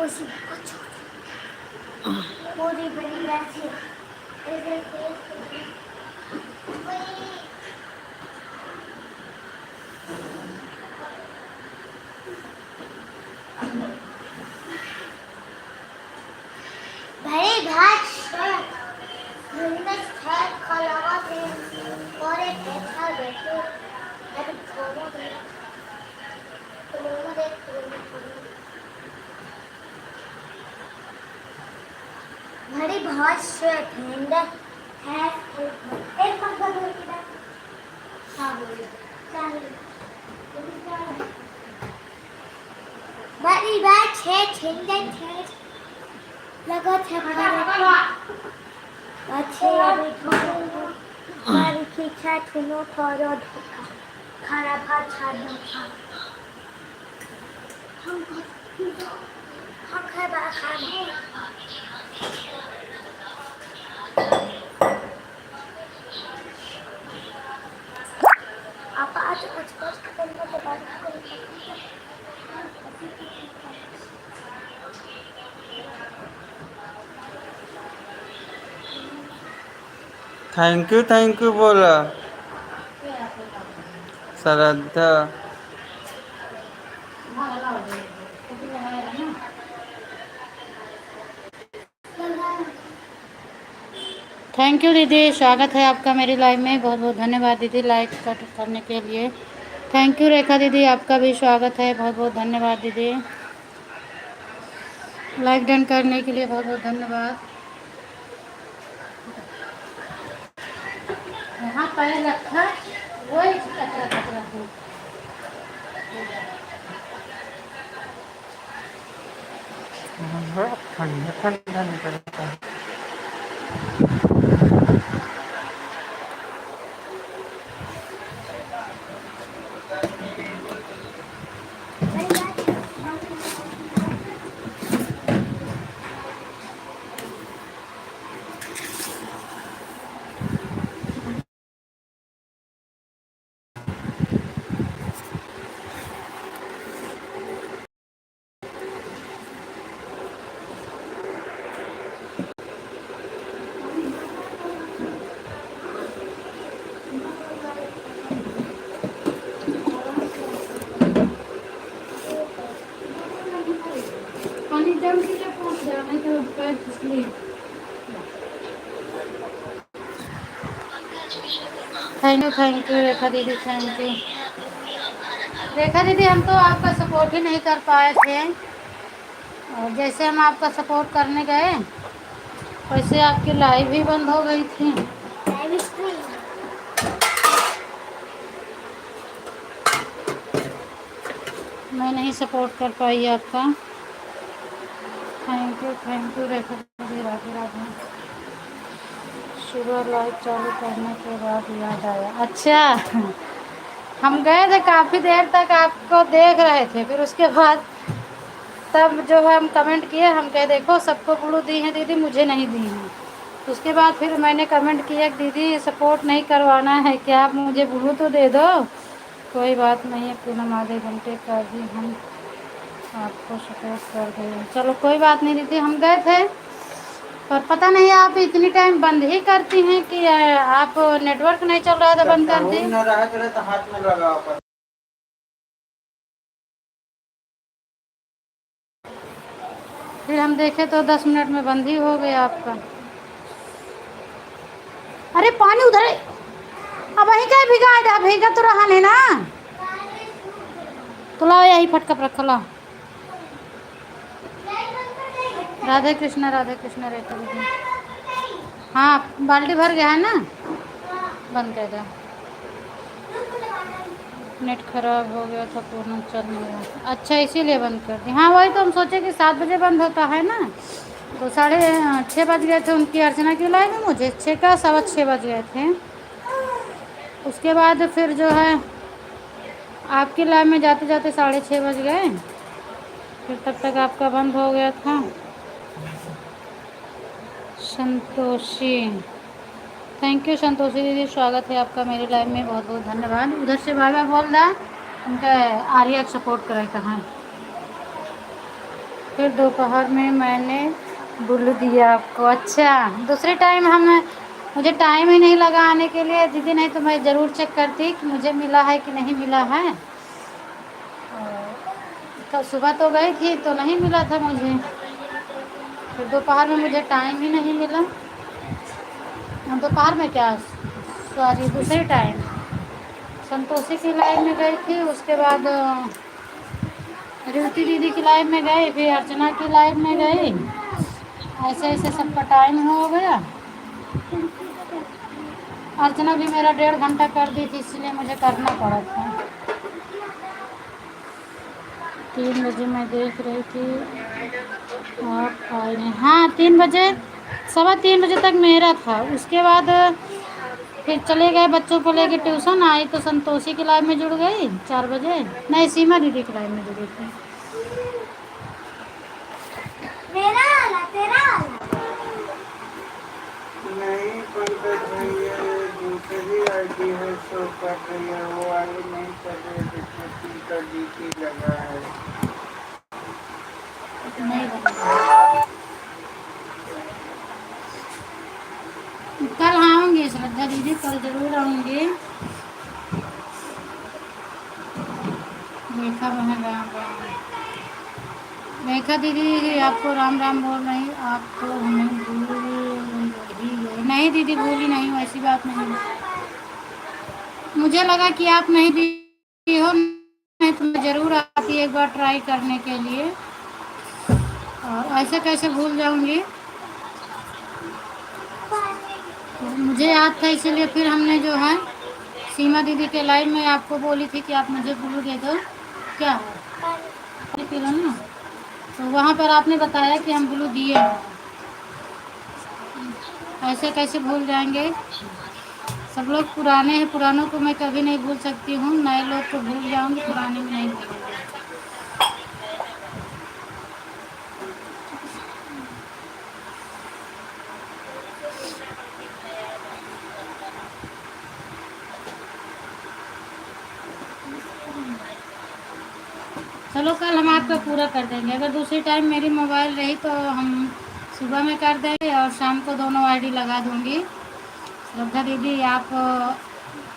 उसी पूरी बड़ी राशि भाई घाट में छह खलावा थे और एक ऐसा बैठे अभी छोड़ो दे तुम देख बड़ी बहुत स्वेट है एक पंखा दो इधर हाँ बोलिए बड़ी बात छह छिंदन छह लगा छह अच्छे अभी थोड़ा मारी की छह थुनो थोड़ा धोखा खाना खा छाड़ना खा हम खाए बा खाना आप आज कुछ करने के बाद थैंक यू बोला श्रद्धा। थैंक यू दीदी, स्वागत है आपका मेरी लाइव में। बहुत बहुत धन्यवाद दीदी लाइक करने के लिए। थैंक यू रेखा दीदी, आपका भी स्वागत है। बहुत बहुत धन्यवाद दीदी, लाइक डन करने के लिए बहुत बहुत धन्यवाद। यहाँ पैर रखा वही कचरा कचरा ठंडा ठंडा निकलता है। पानी जम के पहुँच जाना तो पैर फिसली। थैंक यू रेखा दीदी, थैंक यू रेखा दीदी। हम तो आपका सपोर्ट ही नहीं कर पाए थे, और जैसे हम आपका सपोर्ट करने गए वैसे आपकी लाइव भी बंद हो गई थी। मैं नहीं सपोर्ट कर पाई आपका। थैंक यू रेखा दीदी, राधे राधे। सुबह लाइव चालू करने के बाद याद आया। अच्छा, हम गए थे काफ़ी देर तक आपको देख रहे थे, फिर उसके बाद तब जो है हम कमेंट किए, हम कहे देखो सबको ब्लू दी हैं दीदी, मुझे नहीं दी हैं। उसके बाद फिर मैंने कमेंट किया कि दीदी सपोर्ट नहीं करवाना है क्या, आप मुझे ब्लू तो दे दो। कोई बात नहीं है पूनम, आधे घंटे का भी हम आपको सपोर्ट कर दें। चलो कोई बात नहीं दीदी, हम गए थे पर पता नहीं आप इतनी टाइम बंद ही करती हैं कि आप नेटवर्क नहीं चल रहा था बंद कर दी। हाथ में लगा फिर हम देखे तो 10 मिनट में बंद ही हो गया आपका। अरे पानी उधर है, अब वहीं क्या भिगा, भीगा तो रहा नहीं ना, तो लाओ यही फटकप रखो, लाओ। राधे कृष्णा रेखा दीदी। हाँ बाल्टी भर गया है ना, बंद कर दो। नेट खराब हो गया था, पूर्ण चल नहीं रहा। अच्छा इसीलिए बंद कर दी। हाँ वही तो हम सोचे कि 7 बजे बंद होता है ना, तो 6:30 बज गए थे उनकी अर्चना की लाइव में, मुझे 6 का 6:15 बज गए थे। उसके बाद फिर जो है आपकी लाइव में जाते जाते 6:30 बज गए, फिर तब तक आपका बंद हो गया था। संतोषी, थैंक यू संतोषी दीदी, स्वागत है आपका मेरी लाइव में। बहुत बहुत धन्यवाद। उधर से बाबा बोल रहा उनका आर्या सपोर्ट करे कहाँ। फिर दोपहर में मैंने बुल दिया आपको। अच्छा, दूसरे टाइम हम मुझे टाइम ही नहीं लगा आने के लिए दीदी, नहीं तो मैं ज़रूर चेक करती कि मुझे मिला है कि नहीं मिला है। तो सुबह तो गई थी तो नहीं मिला था मुझे, फिर दोपहर में मुझे टाइम ही नहीं मिला। दोपहर में क्या, सॉरी दूसरे टाइम संतोषी की लाइव में गई थी, उसके बाद रेवती दीदी की लाइव में गई, फिर अर्चना की लाइव में गई। ऐसे ऐसे सबका टाइम हो गया। अर्चना भी मेरा 1.5 घंटा कर दी थी, इसलिए मुझे करना पड़ा था। 3 बजे मैं देख रही थी आप आए नहीं। हाँ, 3 बजे, 3:15 बजे तक मेरा था। उसके बाद फिर चले गए बच्चों को लेके ट्यूशन। आई तो संतोषी की लाइव में जुड़ गई 4 बजे। नहीं, सीमा दीदी की लाइव में जुड़ी थी। मेरा वाला तेरा वाला नहीं पंकज भैया, ये दूसरी आईडी है, शो कर रही है, वो वाली नहीं कर रही है जिसमें उनका डीपी लगा है। नहीं बना। कल आऊँगी श्रद्धा दीदी, कल ज़रूर आऊँगी। रेखा बहन राम राम। रेखा दीदी आपको राम राम बोल रही, आपको हमें भूल ही गई। नहीं दीदी, भूली नहीं हूँ, ऐसी बात नहीं है। मुझे लगा कि आप नहीं भी हो, नहीं तो मैं ज़रूर आती एक बार ट्राई करने के लिए। और ऐसे कैसे भूल जाऊँगी, तो मुझे याद था, इसीलिए फिर हमने जो है सीमा दीदी के लाइव में आपको बोली थी कि आप मुझे ग्लू दे दो। क्या है, पानी पी लो ना। तो वहाँ पर आपने बताया कि हम ग्लू दिए हैं। ऐसे कैसे भूल जाएंगे, सब लोग पुराने हैं, पुरानों को मैं कभी नहीं भूल सकती हूँ। नए लोग को भूल जाऊँगी, पुराने में नहीं भूलूँगी। चलो कल हम आपका पूरा कर देंगे। अगर दूसरी टाइम मेरी मोबाइल रही तो हम सुबह में कर देंगे और शाम को दोनों आईडी लगा दूँगी। श्रद्धा दीदी आप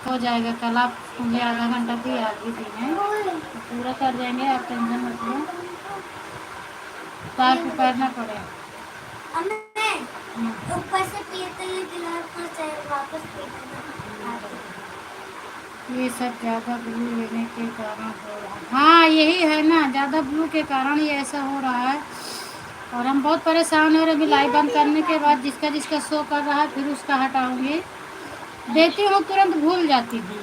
हो जाएगा कल, आप मुझे आधा घंटा भी याद भी दी हैं, तो पूरा कर देंगे, आप टेंशन मत लो। तो आपको करना पड़े। ऊपर से पीते ही दिला को चाहिए, वापस पीते। ये सब ज़्यादा ब्लू लेने के कारण हो रहा है। हाँ, यही है ना, ज़्यादा ब्लू के कारण ये ऐसा हो रहा है। और हम बहुत परेशान हो रहे। अभी लाइव बंद करने के बाद जिसका जिसका शो कर रहा है फिर उसका हटाऊंगी। देती हूँ तुरंत भूल जाती हूँ।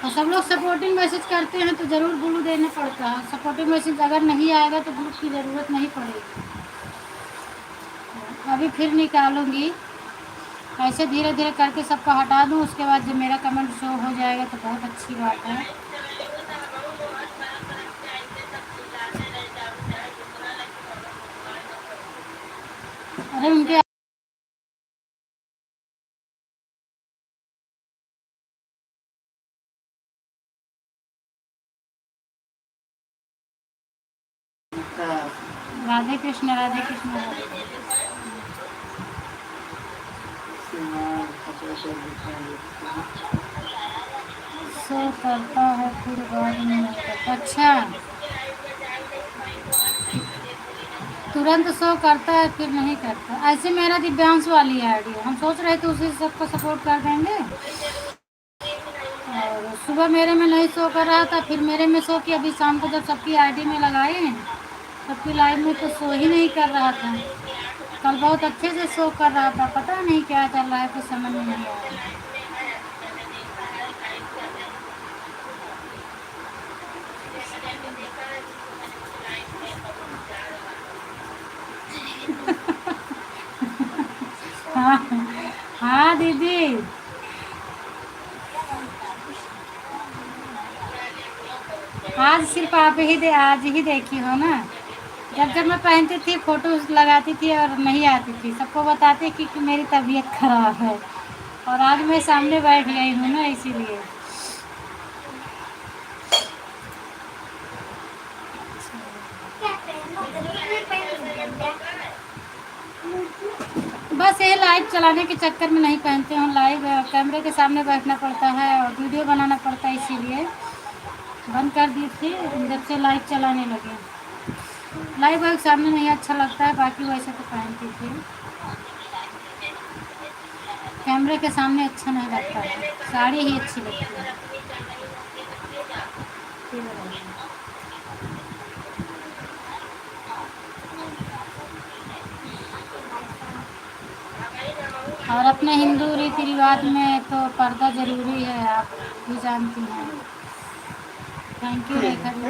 और सब लोग सपोर्टिंग मैसेज करते हैं तो ज़रूर ब्लू देना पड़ता है। सपोर्टिंग मैसेज अगर नहीं आएगा तो ब्लू की ज़रूरत नहीं पड़ेगी। अभी फिर निकालूंगी। ऐसे धीरे धीरे करके सबको हटा दूँ, उसके बाद जब मेरा कमेंट शो हो जाएगा तो बहुत अच्छी बात है। अरे उनके राधे कृष्ण, राधे कृष्ण, राधे कृष्ण। शो करता है फिर बाद में नहीं करता। अच्छा, तुरंत शो करता है फिर नहीं करता। ऐसे मेरा दिव्यांश वाली आईडी है, हम सोच रहे थे उसी से सबको सपोर्ट कर देंगे। और सुबह मेरे में नहीं शो कर रहा था, फिर मेरे में शो किया। अभी शाम को जब सबकी आईडी में लगाए, सबकी लाइव में तो शो ही नहीं कर रहा था। कल बहुत अच्छे से शो कर रहा था, पता नहीं क्या चल रहा है, कुछ समझ में नहीं आ रहा। हाँ हाँ दीदी, आज सिर्फ आप ही आज ही देखी हो ना। जब जब मैं पहनती थी फोटो लगाती थी और नहीं आती थी, सबको बताती कि मेरी तबीयत खराब है। और आज मैं सामने बैठ गई हूँ ना, इसीलिए। बस ये लाइव चलाने के चक्कर में नहीं पहनते हूँ। लाइव कैमरे के सामने बैठना पड़ता है और वीडियो बनाना पड़ता है, इसीलिए बंद कर दी थी जब से लाइव चलाने लगे। लाइव वाइव सामने नहीं अच्छा लगता है, बाकी वैसे तो पहनती थी। कैमरे के सामने अच्छा नहीं लगता है, साड़ी ही अच्छी लगती है। और अपने हिंदू रीति रिवाज में तो पर्दा जरूरी है, आप भी जानती हैं। Thank you Rekha ji.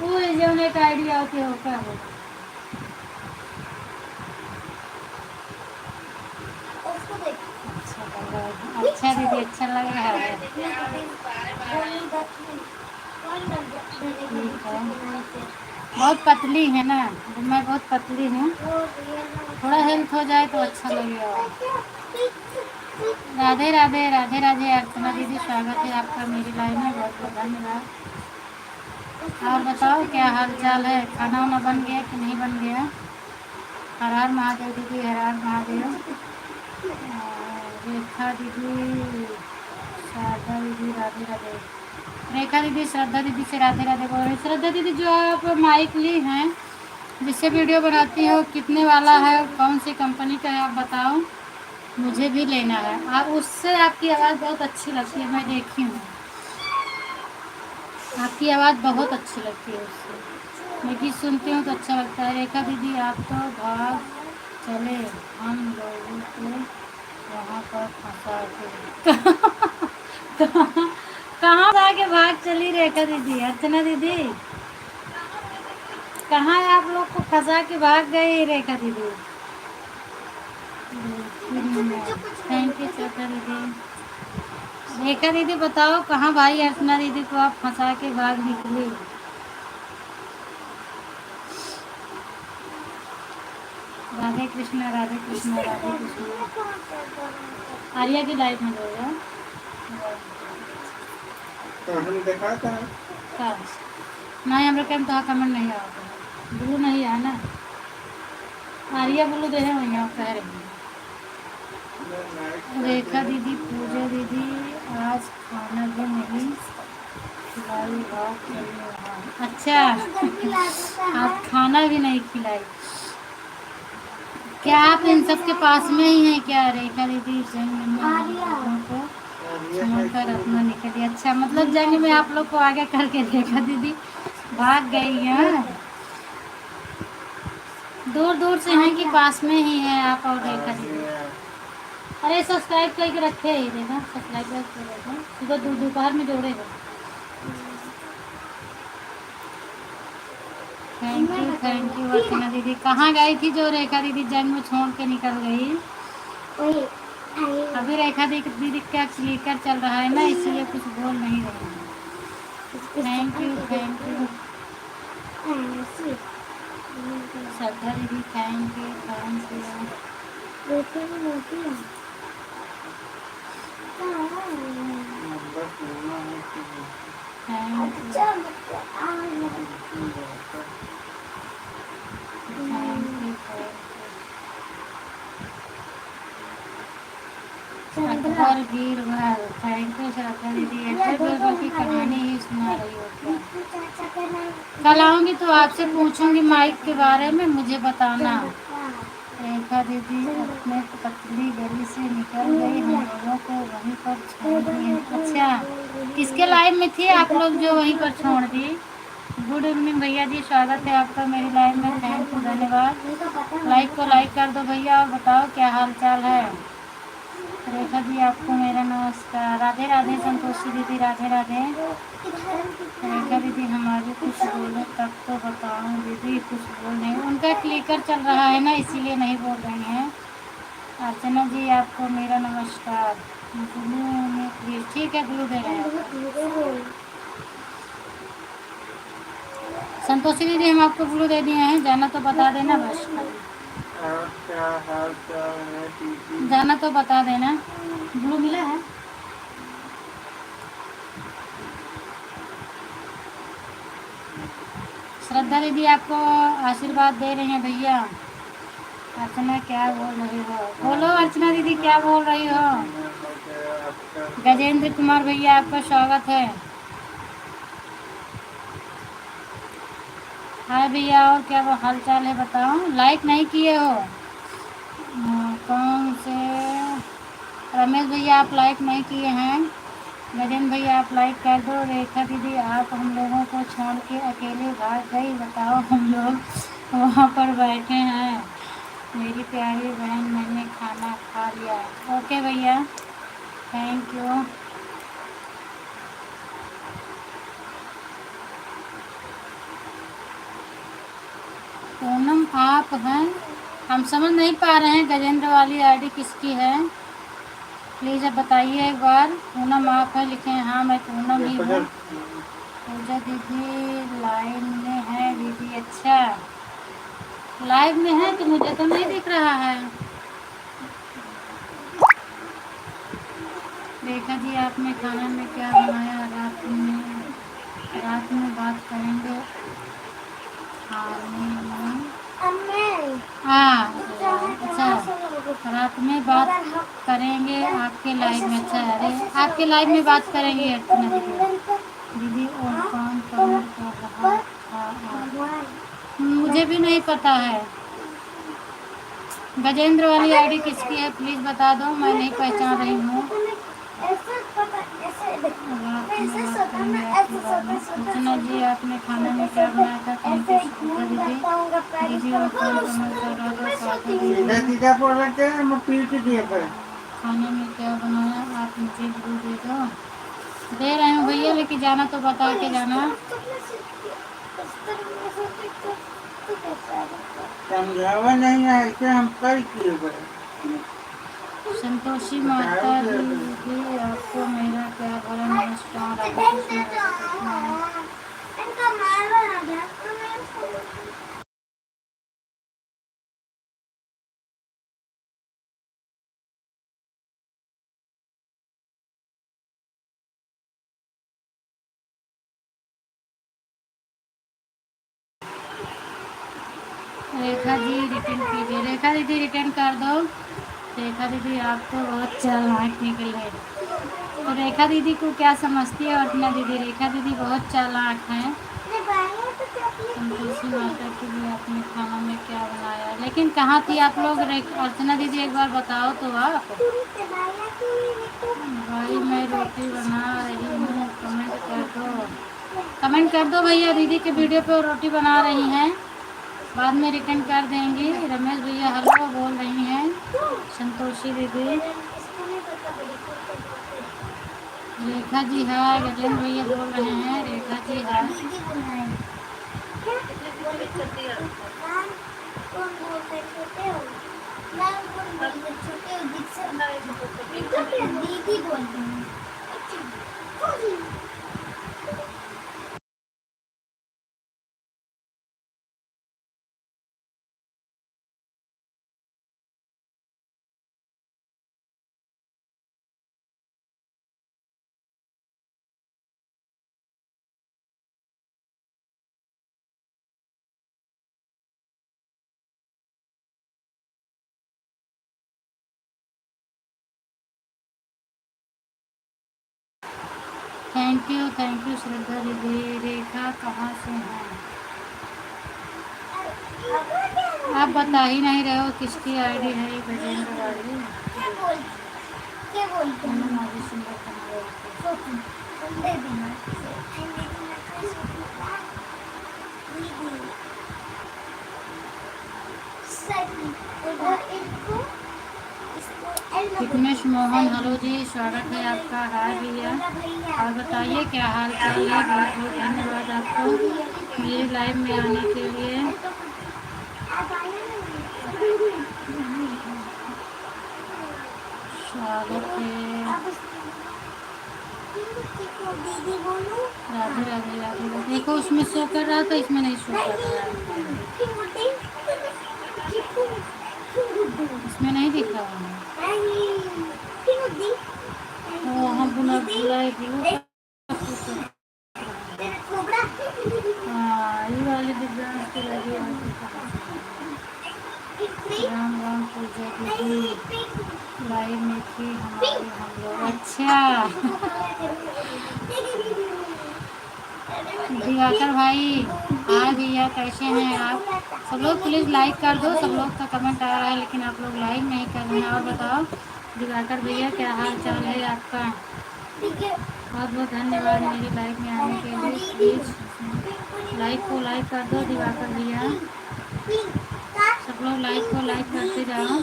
वो जो एक आइडिया होती हो क्या हो। अच्छा दीदी, अच्छा लग रहा है। ठीक है, बहुत पतली है ना, मैं बहुत पतली हूँ, थोड़ा हेल्थ हो जाए तो अच्छा लगेगा। राधे राधे, राधे राधे अर्चना दीदी, स्वागत है आपका मेरी लाइव में, बहुत बहुत धन्यवाद। और बताओ क्या हाल चाल है, खाना वाना बन गया कि नहीं बन गया? हर हर महादेव दीदी, हर हर महादेव। रेखा दीदी, शारदा दीदी, राधे राधे। रेखा दीदी श्रद्धा दीदी से राधे राधे बोल रही। श्रद्धा दीदी, जो आप माइक ली हैं जिससे वीडियो बनाती हो, कितने वाला है, कौन सी कंपनी का है आप बताओ, मुझे भी लेना है। और उससे आपकी आवाज़ बहुत अच्छी लगती है, मैं देखी हूँ, आपकी आवाज़ बहुत अच्छी लगती है उससे। मैं गीत सुनती हूँ तो अच्छा लगता है। रेखा दीदी, आप तो भाग चले हम लोगों को वहाँ पर फंसा के। कहाँ जाके भाग चली रेखा दीदी? अर्चना दीदी, कहाँ आप लोग को फंसा के भाग गई रेखा दीदी? थैंक यू श्रद्धा दीदी। रेखा दीदी बताओ, कहाँ भाई अर्चना दीदी को आप फंसा के भाग निकली? राधे कृष्णा, राधे कृष्णा, राधे कृष्णा। आर्या की लाइफ में जाएगा तो हम दिखाता है का नहीं, हमरा केम तो कमेंट नहीं आता, ब्लू नहीं है ना। आर्या ब्लू दे है वहीं कह रही है। रेखा दीदी, पूजा दीदी, आज खाना भी नहीं खिलाई, बात करने वहाँ। अच्छा, आप खाना भी नहीं खिलाई? क्या आप इन सब के पास में ही हैं क्या रेखा दीदी? जंग में लोगों को छोड़कर अपना निकली। अच्छा, मतलब जंग में आप लोग को आगे करके रेखा दीदी भाग गई हैं। दूर दूर से हैं कि पास में ही हैं आप और रेखा दीदी? अरे सब्सक्राइब करके रखे ही देखा, सब्सक्राइब करके रखे, सुबह दोपहर में जोड़ेगा। थैंक यू अर्चना दीदी। कहाँ गई थी जो रेखा दीदी जंग में छोड़ के निकल गई? अभी रेखा दीदी का क्लिकर चल रहा है ना, इसीलिए कुछ बोल नहीं रही है। Thank you, thank you Shraddha दीदी, thank you, thank you. Akbar Birbal, thank you Shraddha दीदी। अकबर बीरबल की कहानी ही सुना रही हो क्या? कल आऊँगी तो आपसे पूछूंगी माइक के बारे में, मुझे बताना। रेखा दीदी अपने पतली गली से निकल गई, हम लोगों को वहीं पर छोड़ दी। अच्छा, किसके लाइव में थी आप लोग जो वहीं पर छोड़ दी? गुड इवनिंग भैया जी, स्वागत है आपका मेरी लाइव में, थैंक यू, धन्यवाद। लाइक को लाइक कर दो भैया, और बताओ क्या हाल चाल है? रेखा जी, आपको मेरा नमस्कार। राधे राधे संतोषी दीदी, राधे राधे। रेखा दीदी, हमारी कुछ बोलो तब तो बताओ दीदी, कुछ बोल नहीं, उनका क्लिकर चल रहा है ना, इसीलिए नहीं बोल रही हैं। अर्चना जी, आपको मेरा नमस्कार। ब्लू में प्लीज, ठीक है, ब्लू दे रहे हैं। संतोषी दीदी, हम आपको ब्लू दे दिए हैं, जाना तो बता देना बस। क्या हाल चाल है दीदी? जाना तो बता देना। ब्लू मिला है? श्रद्धा दीदी आपको आशीर्वाद दे रही हैं भैया। अर्चना क्या बोल रही हो? बोलो अर्चना दीदी क्या बोल रही हो? गजेंद्र कुमार भैया आपका स्वागत है। हाय भैया, और क्या वो हाल चाल है बताओ। लाइक नहीं किए हो? कौन से? रमेश भैया आप लाइक नहीं किए हैं। गजेंद्र भैया आप लाइक कर दो। रेखा दीदी आप हम लोगों को छोड़ के अकेले भाग गई, बताओ हम लोग वहाँ पर बैठे हैं। मेरी प्यारी बहन मैंने खाना खा लिया। ओके भैया, थैंक यू। पूनम आप हैं? हम समझ नहीं पा रहे हैं गजेंद्र वाली आईडी किसकी है, प्लीज़ अब बताइए एक बार। पूनम आप है लिखे हैं? हाँ मैं पूनम ही हूँ। पूजा दीदी लाइन में है दीदी? अच्छा लाइव में है तो मुझे तो नहीं दिख रहा है। रेखा जी आपने खाना में क्या बनाया? रात में बात करेंगे खाने में। हाँ अच्छा, रात में बात करेंगे आपके लाइव में। अच्छा अरे आपके लाइव में बात करेंगे अर्चना दीदी और कौन कमेंट कर रहा था? मुझे भी नहीं पता है। गजेंद्र वाली आईडी किसकी है प्लीज़ बता दो, मैं नहीं पहचान रही हूँ। अर्चना जी आपने खाने में क्या बनाया था? थैंक यू दीदी। दीदी और कौन कमेंट कर रहा था? खाने में क्या बनाया आप मुझे जरूर दे दो। दे रहे हूँ भैया, लेकिन जाना तो बता के जाना। समझावा नहीं है ऐसे हम कल किए गए। संतोषी माता दीदी आपको मेरा क्या बड़ा नमस्कार। रेखा जी रिटर्न कीजिए। रेखा दीदी रिटर्न कर दो। रेखा दीदी आप तो बहुत चालाक निकल है। तो रेखा दीदी को क्या समझती है अर्चना दीदी? रेखा दीदी बहुत चालाक हैं। संतोषी माता के लिए आपने खाना में क्या बनाया? लेकिन कहाँ थी आप लोग? अर्चना दीदी एक बार बताओ तो आप। भाई मैं रोटी बना रही हूँ, कमेंट कर दो। कमेंट कर दो भैया, दीदी के वीडियो पे रोटी बना रही हैं, बाद में रिटर्न कर देंगी। रमेश भैया हेलो बोल रही हैं। संतोषी दीदी, रेखा जी हाय। गजेंद्र भैया बोल रहे हैं रेखा जी हाय। दीदी बोलते हैं। थैंक यू श्रद्धा दीदी। रेखा कहाँ से हैं आप बता ही नहीं रहे हो किसकी आईडी है ये गजेंद्र वाली? फिटनेस मोहन हेलो जी, स्वागत है आपका। हाय भैया, और बताइए क्या हाल चाल है? बहुत बहुत धन्यवाद आपको मेरी लाइव में आने के लिए। स्वागत है। राधे राधे राधे। देखो उसमें शो कर रहा था, इसमें नहीं शो कर रहा है, इसमें नहीं दिख रहा है। हम बुलाए हाँ ये वाली की लगी आपको कहाँ से? राम राम पूजा दीदी लाइव में थी हमारी हम लोग। अच्छा दिवाकर भाई हाँ भैया कैसे हैं आप सब लोग? प्लीज़ लाइक कर दो। सब लोग का कमेंट आ रहा है लेकिन आप लोग लाइक नहीं कर रहे हैं। और बताओ दिवाकर भैया क्या हाल चाल है आपका? बहुत बहुत धन्यवाद मेरी लाइफ में आने के लिए। प्लीज़ लाइक को लाइक कर दो दिवाकर भैया। सब लोग लाइक को लाइक करते जाओ।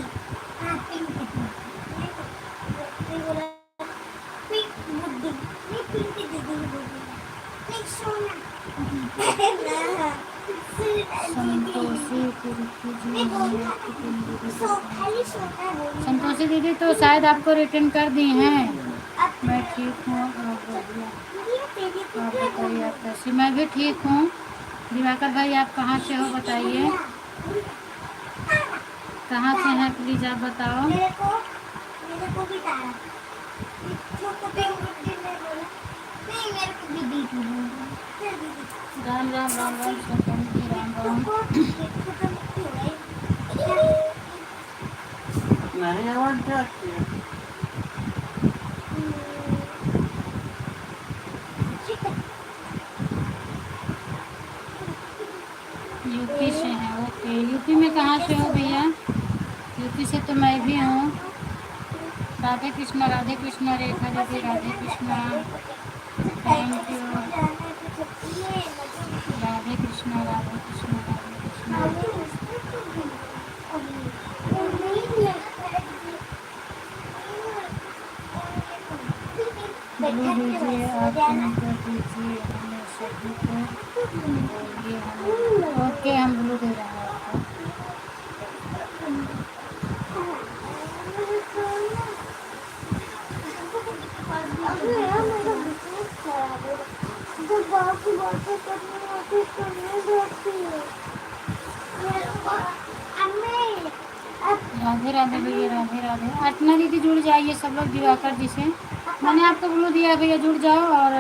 संतोषी दीदी तो शायद आपको रिटर्न कर दी हैं। मैं ठीक हूँ आप बताइए आप कैसे? मैं भी ठीक हूँ। दिवाकर भाई आप कहाँ से हो बताइए? कहाँ से हैं प्लीज़ आप बताओ। राम राम राम राम राम राम। नहीं आवाज जाती है। यूपी से हैं ओके। यूपी में कहाँ से हो भैया? यूपी से तो मैं भी हूँ। राधे कृष्णा रेखा दीदी Radhe Krishna. Thank you. Radhe Krishna Radhe Krishna Radhe Krishna. Blue दीजिए आप कमेंट कर दीजिए हमें सभी को बोलिए हमें। ओके हम ब्लू दे रहे हैं आपको। राधे राधे भैया राधे राधे। अर्चना दीदी जुड़ जाइए सब लोग दिवाकर जी से। मैंने आपको ब्लू दिया भैया जुड़ जाओ। और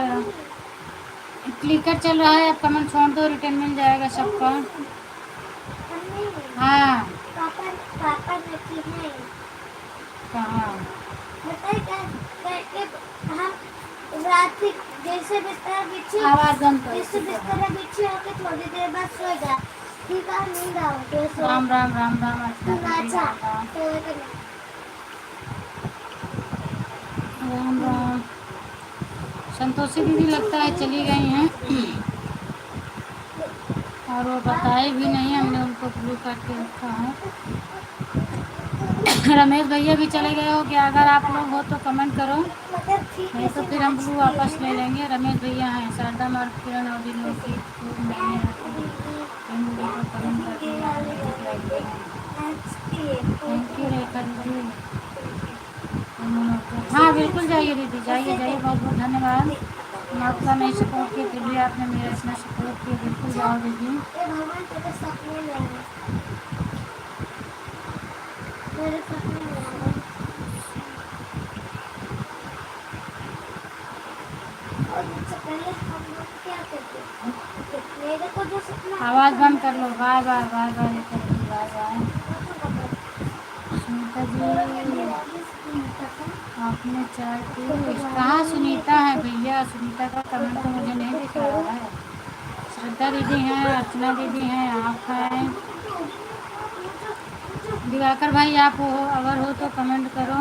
क्लिकर चल रहा है आप कमेंट छोड़ दो रिटर्न मिल जाएगा सबका। हाँ कहाँ जैसे बिस्तर बिछी आवाज़ बंद करो। जैसे बिस्तर बिछी होके थोड़ी देर बाद सो जा। ठीक है नींद आओ। राम राम राम राम अर्चना दीदी राम राम। संतोषी दीदी लगता है चली गई हैं और वो बताए भी नहीं। हमने उनको ब्लू करके रखा है। रमेश भैया भी चले गए हो क्या? अगर आप लोग हो तो कमेंट करो नहीं तो फिर हम ब्लू वापस ले लेंगे। रमेश भैया हैं शारदा मार्ग किरण और दिन लोग की खूब मैंने कमेंट कर दिया। थैंक यू रेखा दीदी। हाँ बिल्कुल जाइए दीदी जाइए जाइए। बहुत बहुत धन्यवाद। हम आपका नहीं सपोर्ट किए फिर भी आपने मेरा इतना सपोर्ट किया। बिल्कुल जाओ दीदी। आवाज़ बंद कर लो। Bye bye bye bye bye bye. Sunita ji आपने चाय पी? कहाँ सुनीता है भैया? सुनीता का कमेंट तो मुझे नहीं दिख रहा है। श्रद्धा दीदी हैं अर्चना दीदी हैं आप हैं। दिवाकर भाई आप हो अगर हो तो कमेंट करो।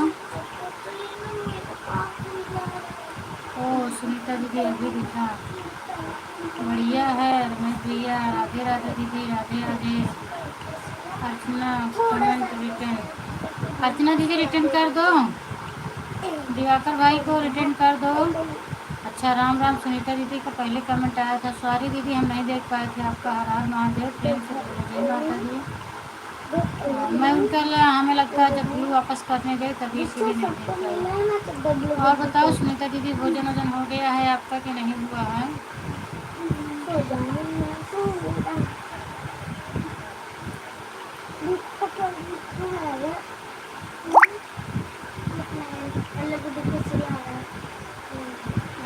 ओ सुनीता दीदी अभी दिखा बढ़िया है। रमेश भैया राधे राधे दीदी राधे राधे। अर्चना कमेंट रिटर्न। अर्चना दीदी रिटर्न कर दो। दिवाकर भाई को रिटर्न कर दो। अच्छा राम राम। सुनीता दीदी का पहले कमेंट आया था। सॉरी दीदी हम नहीं देख पाए थे आपका। हर हर महादेव प्रेम से जय माता दी। मैं उनका हमें लगता है जब ब्लू वापस करने गए तभी इसीलिए नहीं देख पाई। और बताओ सुनीता दीदी भोजन वोजन हो गया है आपका कि नहीं हुआ है?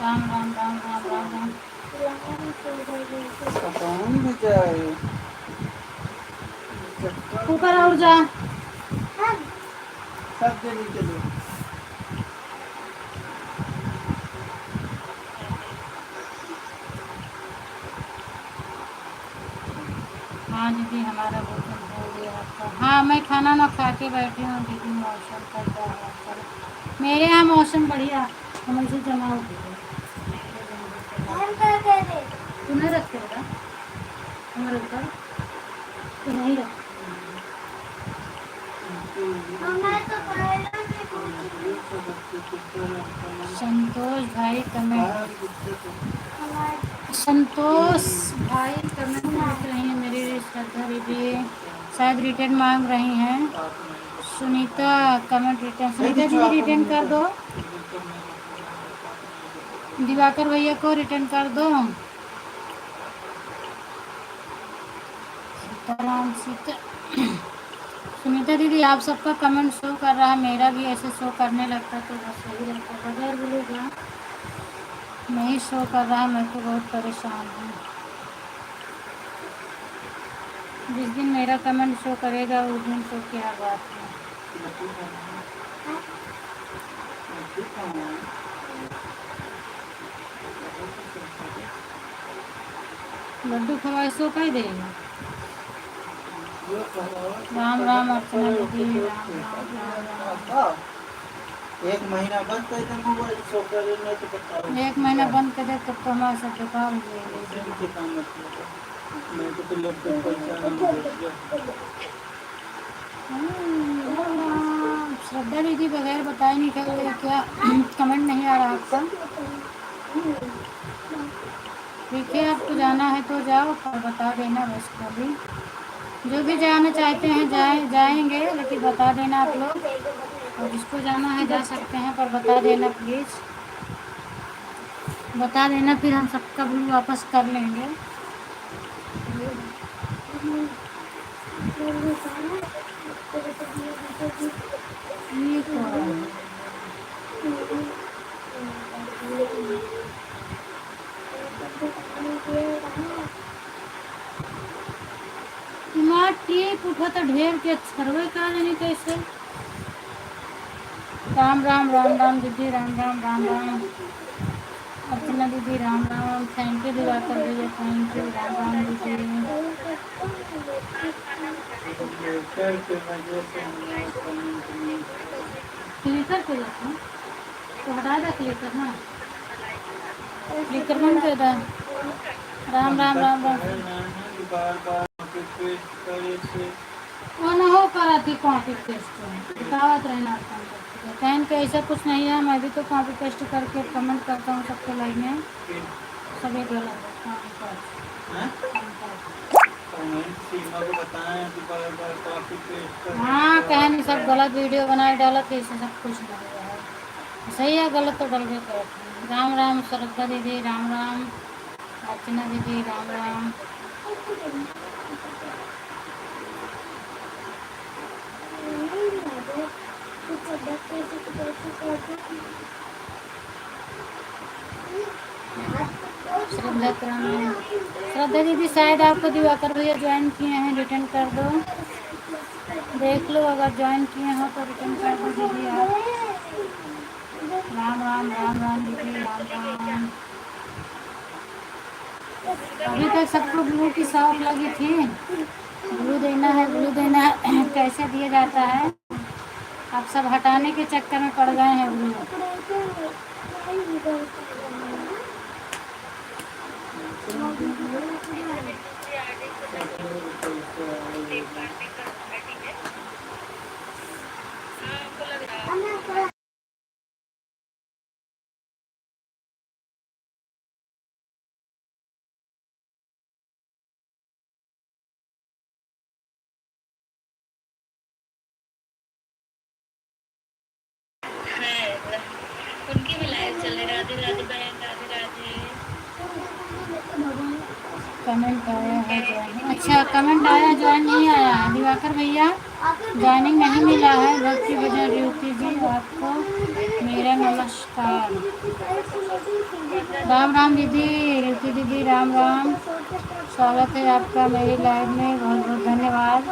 राम राम राम राम राम राम। कौन भी जाए चक्कर ऊपर और जा। सब जगह चलो। हाँ दीदी हमारा भोजन हो गया आपका। हाँ मैं खाना ना खा के बैठी हूँ दीदी। मौसम का क्या हाल चाल? मेरे यहाँ मौसम बढ़िया। हम ऐसे जमा हो गए। तू नहीं रखते बेटा हमारे ऊपर? तू नहीं रख। संतोष भाई कमेंट। संतोष भाई कमेंट लिख रही हैं मेरी श्रद्धा दीदी शायद रिटर्न मांग रही हैं। Sunita comment return. Sunita ji return कर दो। दिवाकर भैया को रिटर्न कर दो। सीताराम सीता। सुनीता दीदी आप सबका कमेंट शो कर रहा है, मेरा भी ऐसे शो करने लगता तो बस सही रहता। बगैर बोलेगा नहीं शो कर रहा, मैं तो बहुत परेशान हूँ। जिस दिन मेरा कमेंट शो करेगा उस दिन तो क्या बात है। लड्डू खवाए सो कह देगा। राम राम अर्चना दीदी राम राम राम राम। एक महीना बंद कर दे मोबाइल शो कर लेना तो बताओ। एक महीना बंद कर दे तब तो हमारा सब दुकान इनके काम मतलब मैं तो लैपटॉप पैसा नहीं भेज। श्रद्धा दीदी बगैर बताए नहीं कर क्या कमेंट नहीं आ रहा आपका? ठीक है आपको जाना है तो जाओ पर बता देना बस कभी। जो भी जाना चाहते हैं जाएंगे लेकिन बता देना आप लोग। और जिसको जाना है जा सकते हैं पर बता देना प्लीज़। बता देना फिर हम सबका बिल वापस कर लेंगे। ये तो दिमाग ठीक उठा तो ढेर के सर्वे करा देने कैसे। राम राम राम राम दीदी राम राम राम राम। अर्चना दीदी राम राम। थैंक यू दिवाकर भैया थैंक यू राम राम दीदी। क्लिकर पे जाते तो हटा दे क्लिकर ना। क्लिकर बंद कर दे। राम राम राम राम। वो ना हो पा रहा थी कॉपी पेस्ट दिखावत रहना। फैन पे ऐसा कुछ नहीं है। मैं भी तो कॉपी पेस्ट करके कमेंट करता हूँ सबके लाइक में। सभी गलत हाँ कह नहीं सब गलत वीडियो बनाए डाला तो इससे सब कुछ नहीं है। सही है गलत तो डल गए। राम राम श्रद्धा दीदी राम राम। अर्चना दीदी राम राम। श्रद्धा दीदी शायद आपको दिवाकर भैया ज्वाइन किए हैं रिटर्न कर दो। देख लो अगर ज्वाइन किए हो तो रिटर्न कर दो दीदी आप। राम राम राम राम दीदी राम राम। अभी तक सबको ब्लू की शौक लगी थी। ब्लू देना है कैसे दिया जाता है। आप सब हटाने के चक्कर में पड़ गए हैं ब्लू। उनकी भी लाइव चल रही। राधे राधे बहन राधे राधे। कमेंट आया है ज्वाइन। अच्छा कमेंट आया ज्वाइन नहीं आया है दिवाकर भैया। ज्वाइनिंग नहीं मिला है। भक्ति वजह ड्यूटी जी आपको मेरा नमस्कार। राम राम दीदी ऋति दीदी राम राम। स्वागत है आपका मेरी लाइव में। बहुत बहुत धन्यवाद।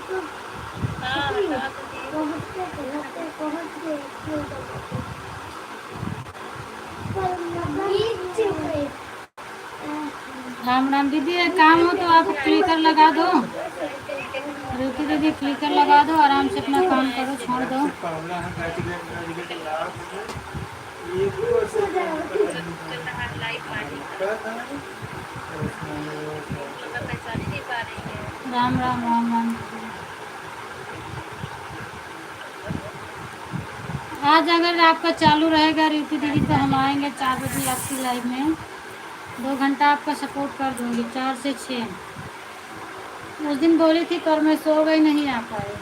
हाँ पहुँच गए राम राम दीदी, एक काम हो तो आप क्लिकर लगा दो। रुकी दीदी, क्लिकर लगा दो, आराम से अपना काम करो, छोड़ दो। पावला है बैठ के लाभ है ये को से राम राम राम राम। आज अगर आपका चालू रहेगा रीति दीदी तो हम आएंगे 4 बजे आपकी लाइव में। 2 घंटा आपका सपोर्ट कर दूंगी, 4 से 6। उस दिन बोली थी पर मैं सो गई, नहीं आ पाई।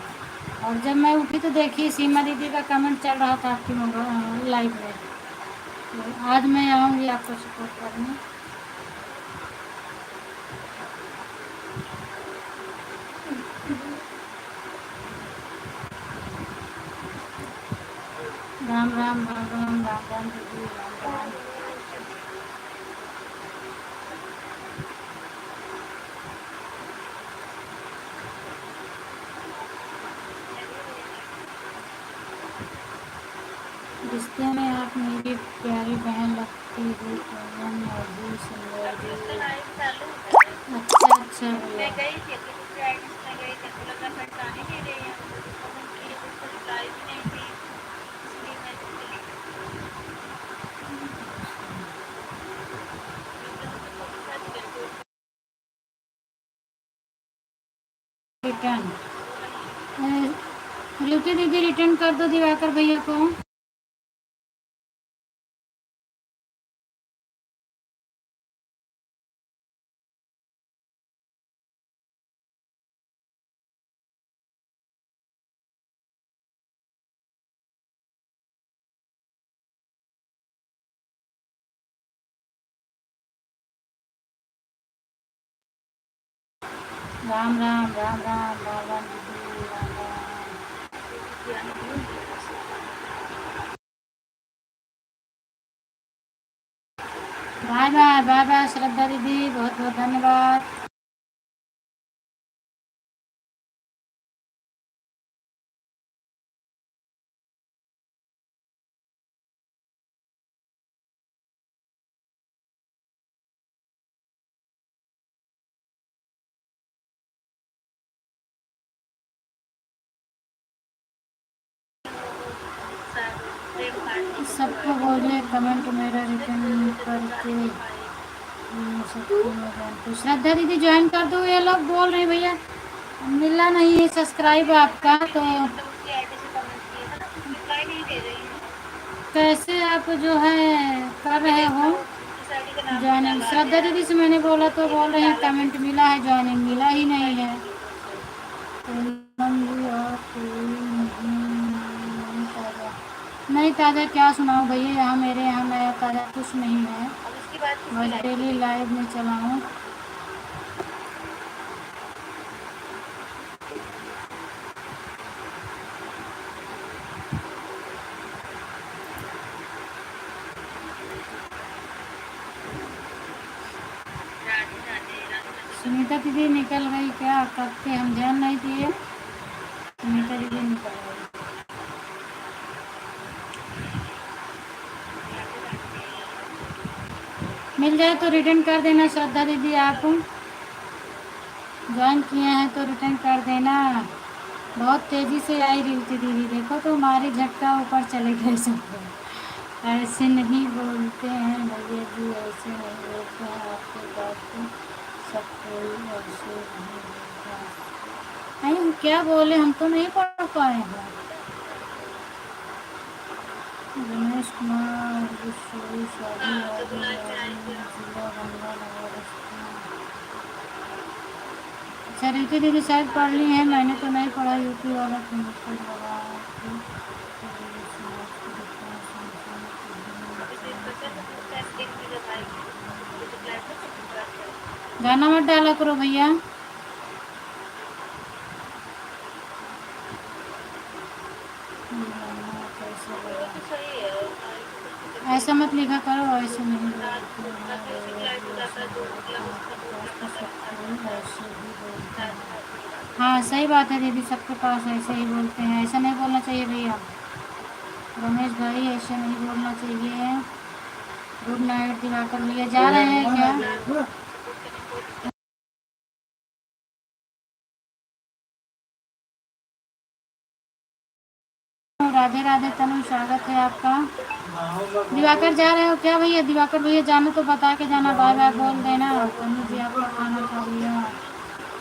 और जब मैं उठी तो देखी सीमा दीदी का कमेंट चल रहा था आपकी लाइव में। तो आज मैं आऊँगी आपको सपोर्ट करने। राम राम राम राम राम राम दीदी, राम राम। रिश्ते में आप मेरी प्यारी बहन लगती हो, कौन मौजूद सुंदर दी। अच्छा अच्छा भैया। रिटर्न ड्यूटी दीदी रिटर्न कर दो दिवाकर भैया को। राम राम राम राम राम राम दीदी, Ram Ram. Bye bye bye bye Shraddha दीदी, बहुत बहुत धन्यवाद। सबको बोलिए कमेंट मेरा रिटर्न करके तो श्रद्धा दीदी ज्वाइन कर दो। ये लोग बोल रहे हैं भैया मिला नहीं है सब्सक्राइब आपका, तो कैसे आप जो है कर रहे हो ज्वाइनिंग। श्रद्धा दीदी से मैंने बोला तो बोल रहे हैं कमेंट मिला है, ज्वाइनिंग मिला ही नहीं है। नहीं ताज़ा क्या सुनाऊँ भैया, यहाँ मेरे यहाँ नया ताज़ा कुछ नहीं है, बस डेली लाइव में चलाऊँ। सुनीता दीदी निकल गई क्या, कब के हम ध्यान नहीं दिए। सुनीता दीदी निकल गई। मिल जाए तो रिटर्न कर देना श्रद्धा दीदी, आप ज्वाइन किए हैं तो रिटर्न कर देना। बहुत तेज़ी से आई रही थी दीदी, देखो तो हमारी झटका ऊपर चले गए सब। ऐसे नहीं बोलते हैं भैया जी, ऐसे नहीं बोलते हैं, आपके बात सब कोई ऐसे नहीं बोलता। नहीं हम क्या बोले, हम तो नहीं पढ़ पाए हैं। रमेश कुमार शादी जिला गंगानगर। अच्छा रीति दीदी शायद पढ़ ली है, मैंने तो नहीं पढ़ा। यूपी वाला गाना मत डाला करो भैया। ऐसा मत लिखा करो, ऐसे नहीं ऐसे भी बोलते हैं। हाँ सही बात है दीदी, सबके पास ऐसे ही बोलते हैं, ऐसा नहीं बोलना चाहिए भैया। रमेश भाई ऐसे नहीं बोलना चाहिए। गुड नाइट दिवाकर भैया, जा रहे हैं क्या? राधे राधे तनु, स्वागत है आपका। दिवाकर जा रहे हो क्या भैया? दिवाकर भैया जाने तो बता के जाना, बाय बाय बोल देना। तनु जी आपका खाना खा लिया।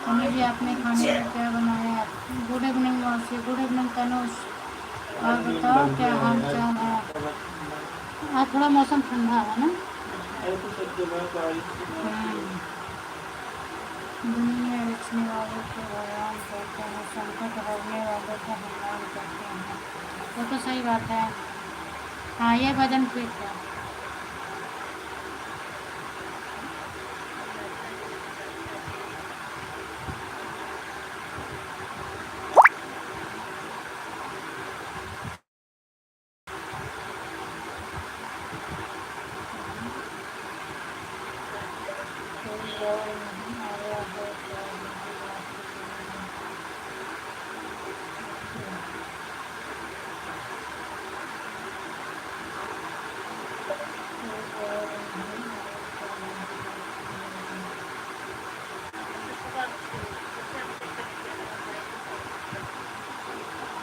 तनु जी आपने खाने में क्या बनाया? गुड इवनिंग मौसी, गुड इवनिंग तनुष। और बताओ क्या हाल चाल है? आज थोड़ा मौसम ठंडा है ना। दुनिया रचने वाले को भगवान कहते हैं, संकट हरने वाले को हनुमान कहते हैं। वो तो सही बात है। हाँ ये भजन ठीक है।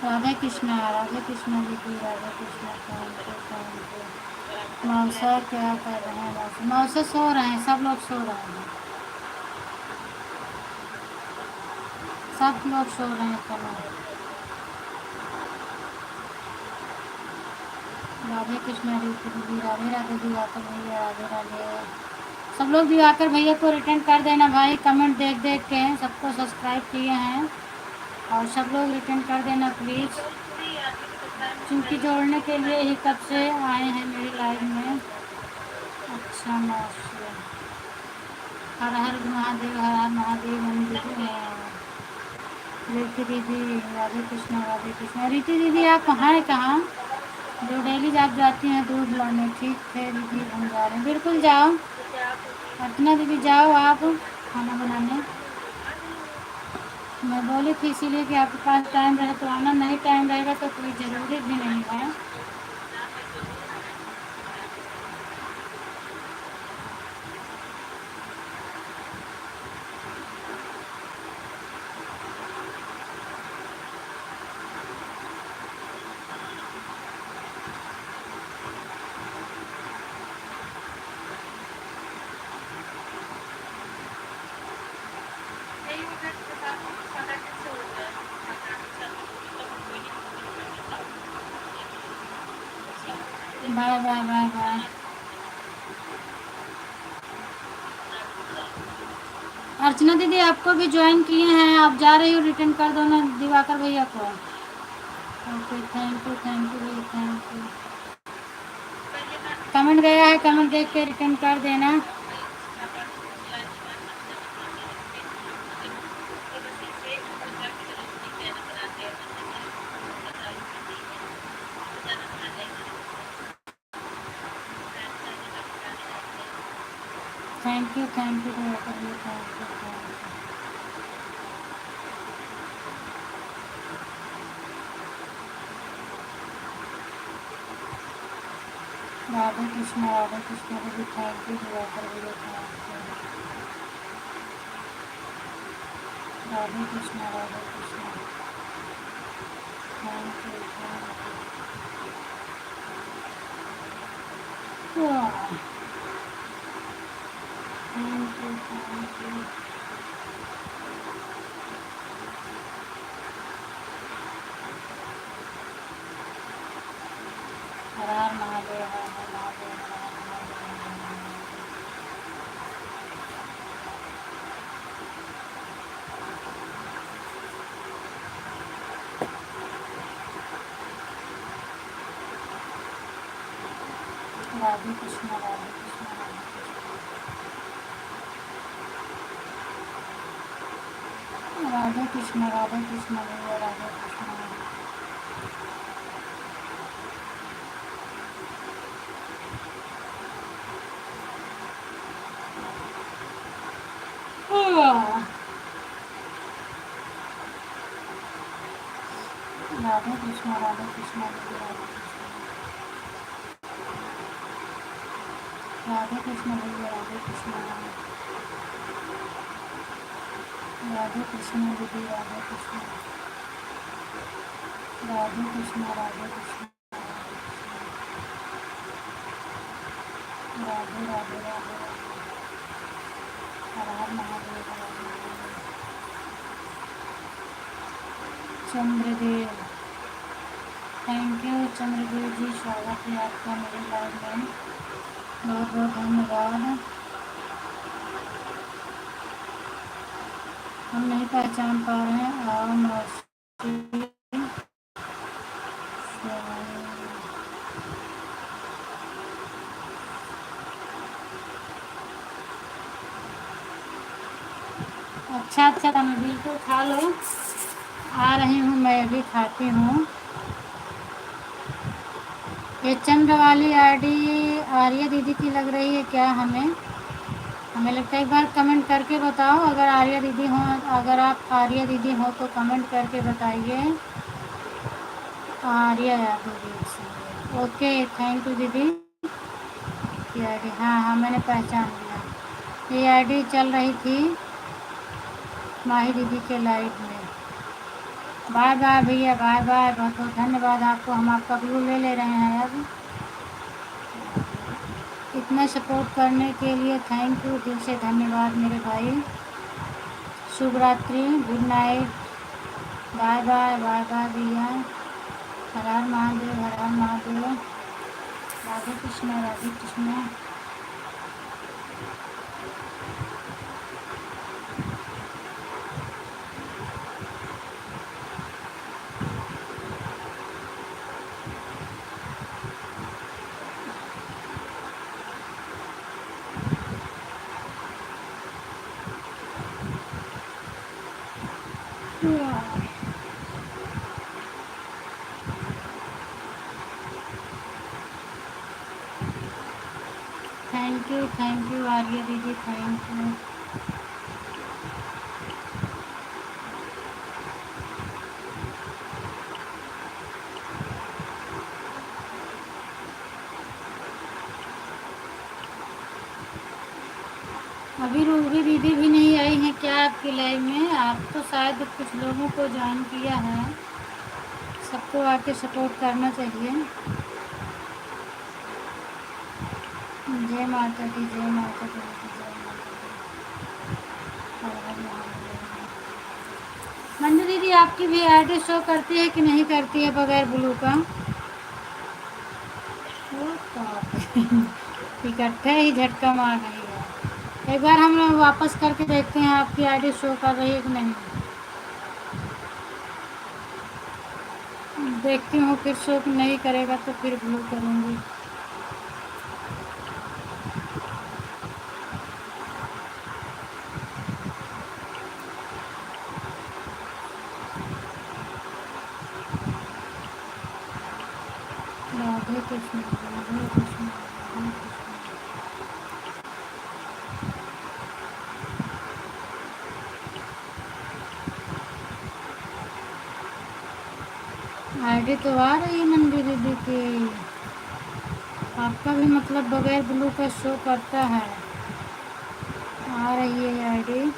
राधे कृष्णा दीदी, राधे कृष्णा। मौसा क्या कर रहे हैं? मौसा सो रहे हैं, सब लोग सो रहे हैं, सब लोग सो रहे हैं। चलो राधे कृष्णा दीदी, राधे राधे दिवाकर भैया, राधे राधे। सब लोग दिवाकर भैया को रिटर्न कर देना भाई, कमेंट देख देख के सबको सब्सक्राइब किए हैं, और सब लोग रिटर्न कर देना प्लीज़, क्योंकि जोड़ने के लिए ही कब से आए हैं मेरी लाइफ में। अच्छा मौसी, हर हर महादेव, हर हर महादेव मंदिर है। रीति दीदी, राधे कृष्णा। रीति दीदी आप कहाँ हैं? कहाँ जो डेली आप जाती हैं दूध लाने? ठीक है दीदी, हम जा रहे हैं, बिल्कुल जाओ। अर्चना दीदी जाओ आप खाना बनाने। मैं बोली थी इसीलिए कि आपके पास टाइम रहे तो आना, नहीं टाइम रहेगा तो कोई ज़रूरी भी नहीं है। Bye bye bye bye. Archana दीदी आपको भी ज्वाइन किए हैं, आप जा रही हो, रिटर्न कर दो ना दिवाकर भैया को। ओके थैंक यू भैया, थैंक यू। कमेंट गया है, कमेंट देख के रिटर्न कर देना। थैंक यू दिवाकर भैया, थैंक यू। राधे कृष्णा दीदी, थैंक यू दिवाकर भैया, thank you. Radhe Krishna thank you. Thank you. Har हर महादेव, हर हर महादेव, हर हर महादेव। राधे कृष्णा राधे कृष्णा भैया, राधे कृष्णा। राधे कृष्णा दीदी, राधे कृष्णा भैया, राधे कृष्णा, राधे कृष्णा दीदी, राधे कृष्णा, राधे कृष्णा, राधे कृष्णा, राधे राधे राधे, हर हर महादेव, हर हर महादेव। चंद्रदेव, थैंक यू चंद्रदेव जी, स्वागत है आपका मेरे लाइव में, बहुत बहुत धन्यवाद। हम नहीं पहचान पा रहे हैं, आओ मौसी अच्छा अच्छा, तुम बिल्कुल खा लो, आ रही हूँ, मैं भी खाती हूँ। ये चंद्र वाली आईडी आर्या दीदी की लग रही है क्या? हमें लगता है, एक बार कमेंट करके बताओ, अगर आर्या दीदी हो, अगर आप आर्या दीदी हो तो कमेंट करके बताइए। Arya Yadav ji, okay, thank you दीदी। ये आईडी, हाँ हाँ, मैंने पहचान लिया। ये आईडी चल रही थी माही दीदी के लाइव में। बाय बाय भैया, बाय बाय, बहुत बहुत धन्यवाद आपको, हम आपका व्यू ले रहे हैं अब। इतना सपोर्ट करने के लिए थैंक यू, दिल से धन्यवाद मेरे भाई। शुभ रात्रि, good night, bye bye, bye bye भैया, हर हर महादेव, हर हर महादेव, राधे कृष्ण, राधे कृष्ण। थैंक यू आर्या दीदी, थैंक यू। अभी रूबी दीदी भी नहीं आई हैं क्या आपकी लाइव में? आप तो शायद कुछ लोगों को ज्वाइन किया है, सबको आके सपोर्ट करना चाहिए। जय माता दी, जय माता दी, जय माता दी, हर हर महादेव। मंजू दीदी, आपकी भी आईडी शो करती है कि नहीं करती है बगैर ब्लू का? इकट्ठे ही झटका मार रही है। एक बार हम लोग वापस करके देखते हैं आपकी आईडी शो कर रही है कि नहीं। देखती हूँ, फिर शो नहीं करेगा तो फिर ब्लू करूँगी। राधे कृष्ण, राधे कृष्ण, राधे कृष्ण। आईडी तो आ रही है मंजू दीदी की, आपका भी मतलब बगैर ब्लू का शो करता है, आ रही है आईडी,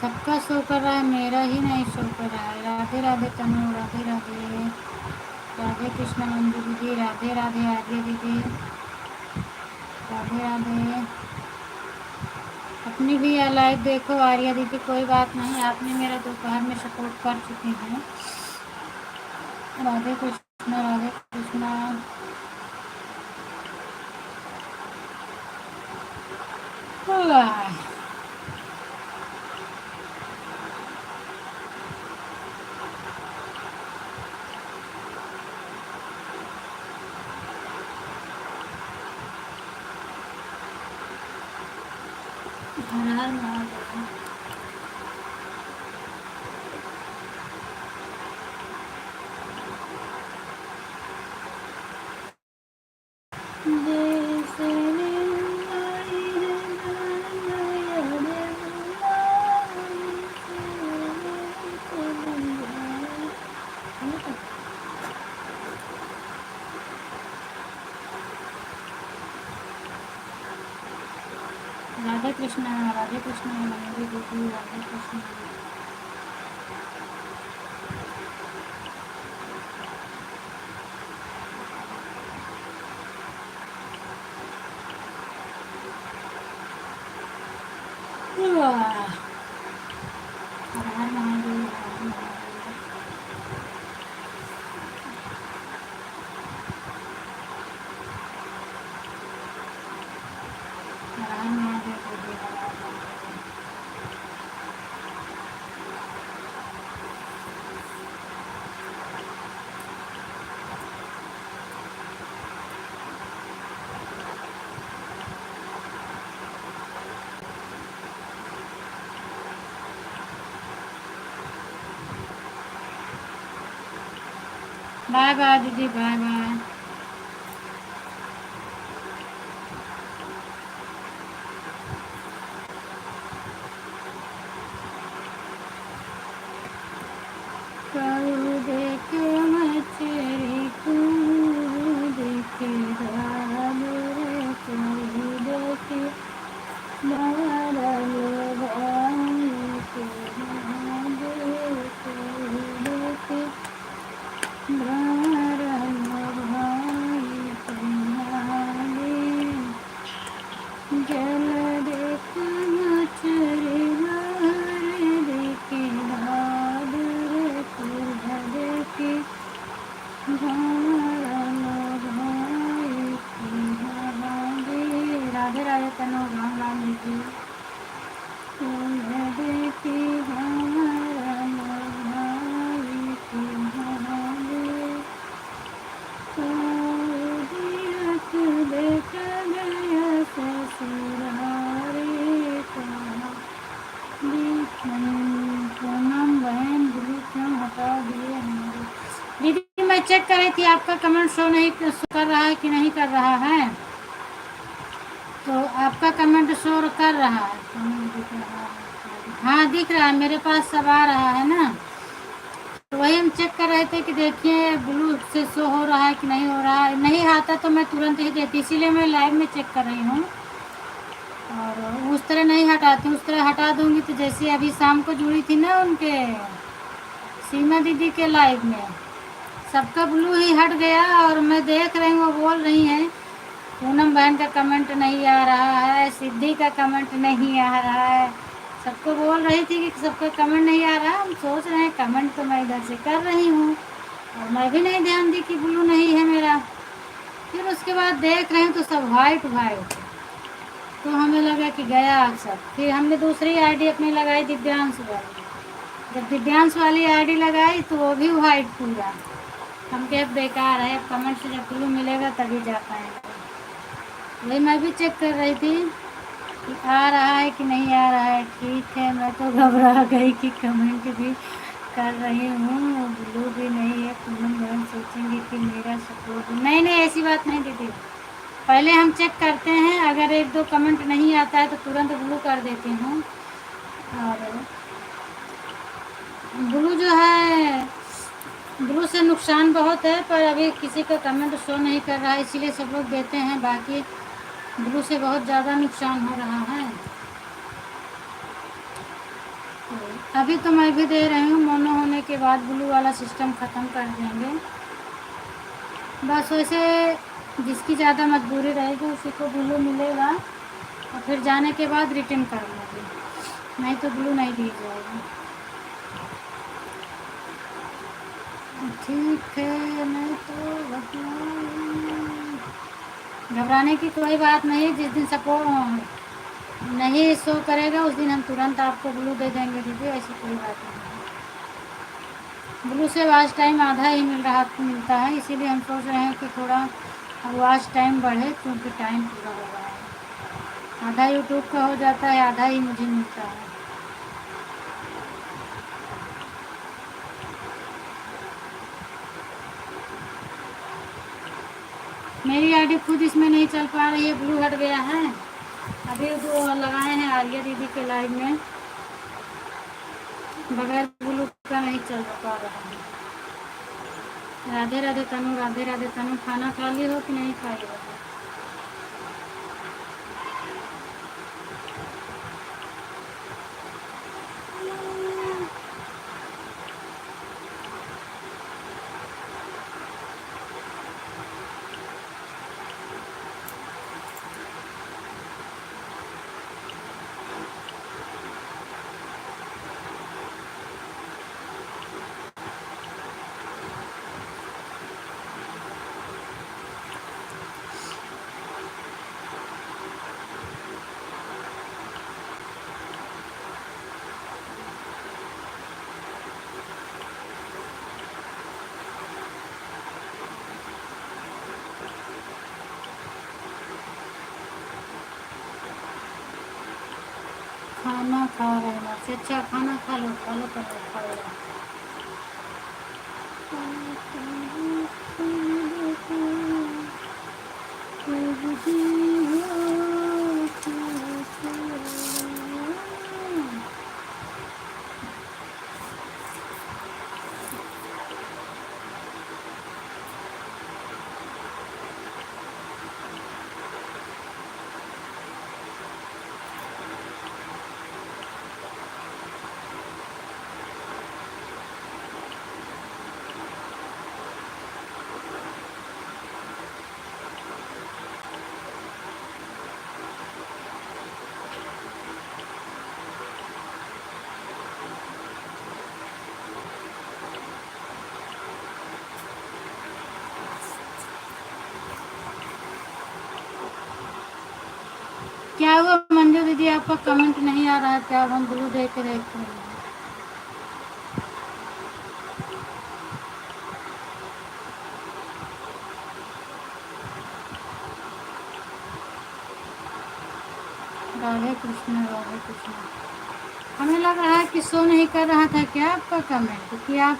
सबका शो कर रहा है, मेरा ही नहीं शो कर रहा है। राधे राधे तनु, राधे राधे, राधे कृष्ण मंजू दीदी, राधे राधे आर्या दीदी, राधे राधे। अपनी भी लाइव देखो आर्या दीदी, कोई बात नहीं, आपने मेरा दोपहर में सपोर्ट कर चुकी हैं। राधे कृष्ण, राधे कृष्ण। हर हर महादेव। कृष्ण, राधे कृष्ण, मेरी दीदी, राधे कृष्ण। हर हर महादेव, हर हर महादेव। हर हर महादेव, दीदी, हर हर महादेव। बाय बाय दीदी, बाय बाय। देखे मचरी को देखे रे करू देखे नारल भाई के देखे नारल भाई तुम्हारे जल देख मचरी देखे बहादुर कुर्ध देखे राधे राधे तनो राम राम जी देखी देख गया ससुरारे प्रणाम बहन, ब्लू क्यों हटा दिए हमारे? दीदी मैं चेक कर रही थी आपका कमेंट शो नहीं कर रहा है कि नहीं कर रहा है। तो आपका कमेंट शो कर रहा है, कमेंट दिख रहा है। हाँ दिख रहा है, मेरे पास सब आ रहा है ना। तो वही हम चेक कर रहे थे कि देखिए ब्लू से शो हो रहा है कि नहीं हो रहा है। नहीं आता तो मैं तुरंत ही देती, इसीलिए मैं लाइव में चेक कर रही हूँ। और उस तरह नहीं हटाती, उस तरह हटा दूंगी तो जैसे अभी शाम को जुड़ी थी ना उनके सीमा दीदी के लाइव में, सबका ब्लू ही हट गया। और मैं देख रही हूँ वो बोल रही हैं पूनम बहन का कमेंट नहीं आ रहा है, सिद्धि का कमेंट नहीं आ रहा है। सबको बोल रही थी कि सबका कमेंट नहीं आ रहा। हम सोच रहे हैं कमेंट तो मैं इधर से कर रही हूँ और मैं भी नहीं ध्यान दी कि ब्लू नहीं है मेरा। फिर उसके बाद देख रहे हैं तो सब वाइट वाइट, तो हमें लगा कि गया सब। फिर हमने दूसरी आईडी अपनी लगाई दिव्यांश वाली। जब दिव्यांश वाली आईडी लगाई तो वो भी वाइट पूरा। हम कहे बेकार है, अब कमेंट से जब ब्लू मिलेगा तभी जा पाएंगे। वही मैं भी चेक कर रही थी कि आ रहा है कि नहीं आ रहा है। ठीक है, मैं तो घबरा गई कि कमेंट भी कर रही हूँ ब्लू भी नहीं है। पूनम बहन सोचेंगे कि मेरा सपोर्ट नहीं। ऐसी बात नहीं दीदी, पहले हम चेक करते हैं, अगर एक दो कमेंट नहीं आता है तो तुरंत ब्लू कर देती हूँ। और ब्लू जो है, ब्लू से नुकसान बहुत है, पर अभी किसी का कमेंट शो नहीं कर रहा है इसीलिए सब लोग देते हैं। बाकी ब्लू से बहुत ज़्यादा नुकसान हो रहा है। अभी तो मैं भी दे रही हूँ, मोनो होने के बाद ब्लू वाला सिस्टम ख़त्म कर देंगे। बस वैसे जिसकी ज़्यादा मजबूरी रहेगी उसी को ब्लू मिलेगा और फिर जाने के बाद रिटर्न कर लूँगी, नहीं तो ब्लू नहीं दी जाएगी। ठीक है, नहीं तो घबराने की कोई बात नहीं। जिस दिन सपोर्ट नहीं शो करेगा उस दिन हम तुरंत आपको ब्लू दे देंगे दीदी, ऐसी कोई बात नहीं। ब्लू से वॉच टाइम आधा ही मिलता है, इसीलिए हम सोच रहे हैं कि थोड़ा वॉच टाइम बढ़े, क्योंकि टाइम पूरा हो रहा है। आधा यूट्यूब का हो जाता है, आधा ही मुझे मिलता है। मेरी आईडी खुद इसमें नहीं चल पा रही है, ब्लू हट गया है। अभी जो लगाए हैं आर्या दीदी के लाइव में, बगैर ब्लू का नहीं चल पा रहा है। राधे राधे तनु, राधे राधे तनु। खाना खा ली हो कि नहीं खाई हो? खाना खा रहे हैं से अच्छा खाना खा लो तो खा लो। क्या हुआ मंजू दीदी, आपका कमेंट नहीं आ रहा है क्या? हम ब्लू दे के देख रहे हैं। राधे कृष्ण राधे कृष्ण। हमें लग रहा है कि शो नहीं कर रहा था क्या आपका कमेंट, कि आप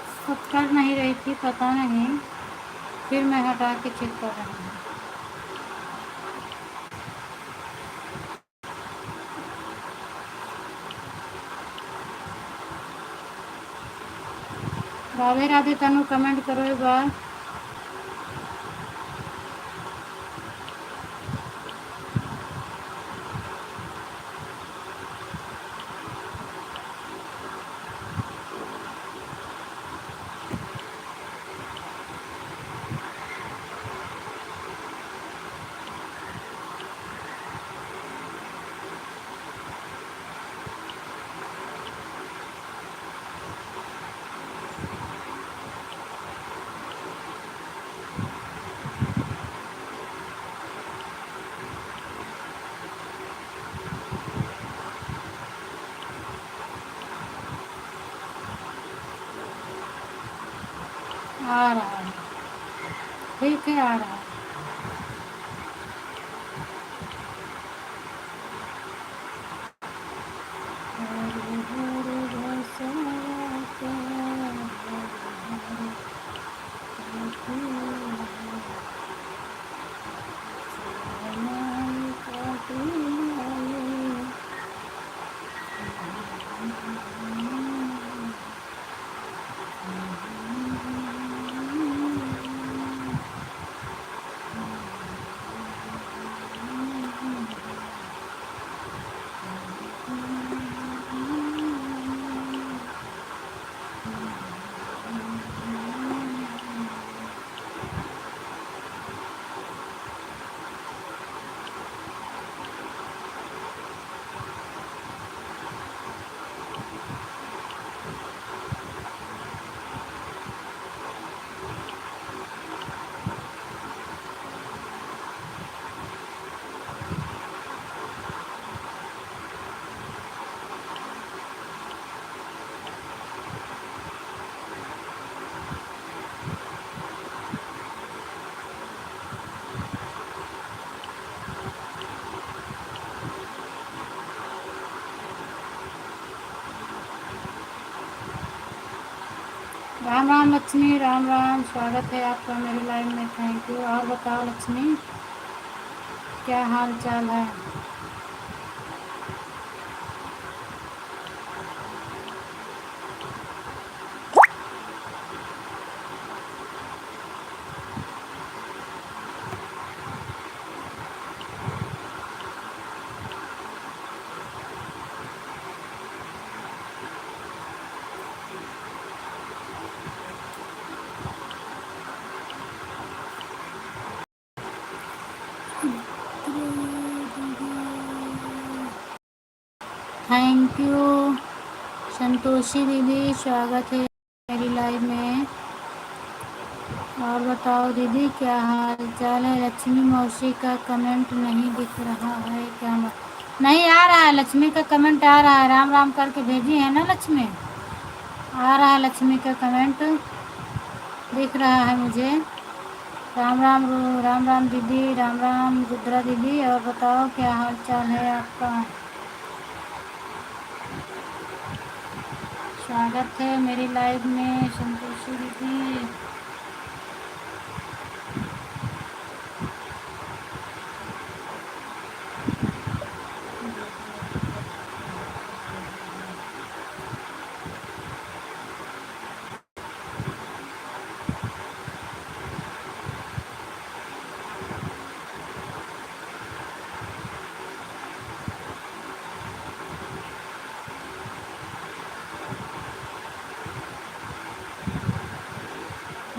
कर नहीं रही थी, पता नहीं, फिर मैं हटा के चेक कर रही हूँ। राधे राधे तनु, कमेंट करो एक बार। आ रहा है, ठीक है, आ रहा है। राम राम लक्ष्मी, राम राम, स्वागत है आपका मेरी लाइव में, थैंक यू। और बताओ लक्ष्मी, क्या हाल चाल है? थैंक यू संतोषी दीदी, स्वागत है मेरी लाइव में। और बताओ दीदी, क्या हाल चाल है? लक्ष्मी मौसी का कमेंट नहीं दिख रहा है क्या? नहीं आ रहा है, लक्ष्मी का कमेंट आ रहा है, राम राम करके भेजी है ना लक्ष्मी, आ रहा है लक्ष्मी का कमेंट, दिख रहा है मुझे। राम राम, राम राम दीदी, राम राम रुद्रा दीदी। और बताओ क्या हाल चाल है आपका? स्वागत है मेरी लाइव में संतोषी दीदी।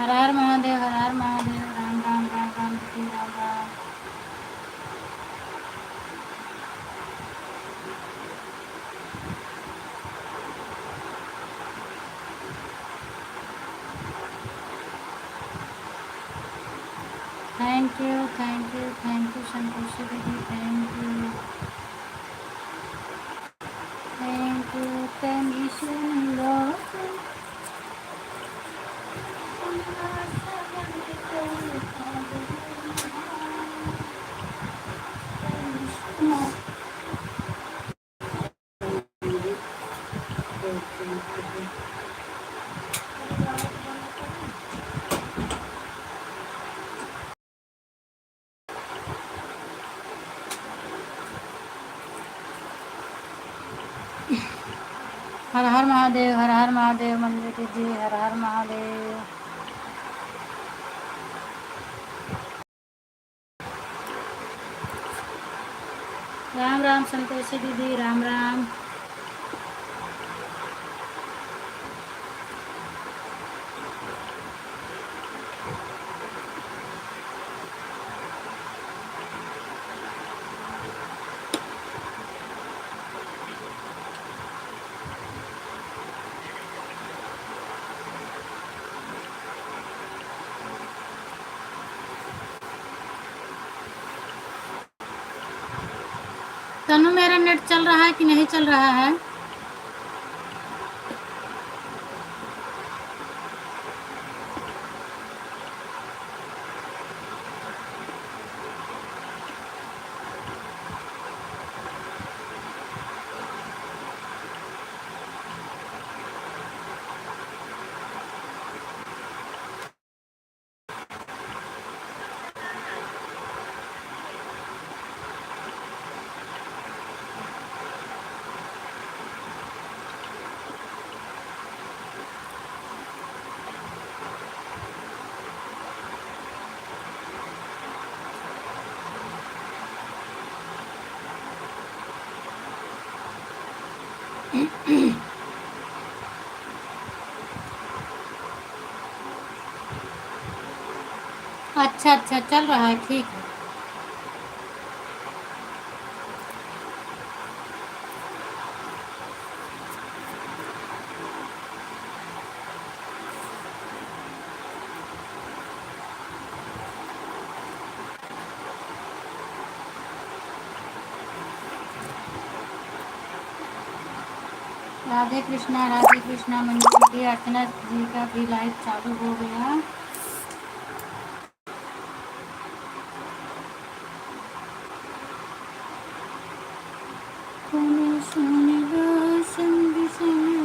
हर हर महादेव, हर हर महादेव। राम राम राम राम दीदी, Ram Ram. Thank you thank you thank you Santoshi दीदी, thank you thank you thank you. Har हर महादेव, हर हर महादेव। मंदिर दीदी, हर हर महादेव। राम राम संतोषी दीदी, राम राम। तनु, मेरा नेट चल रहा है कि नहीं चल रहा है? अच्छा अच्छा, चल रहा है, ठीक है। राधे कृष्णा, राधे कृष्णा। मंदिर दीदी, अर्चना जी का भी लाइव चालू हो गया। सोने सोने रोशन भी सोने।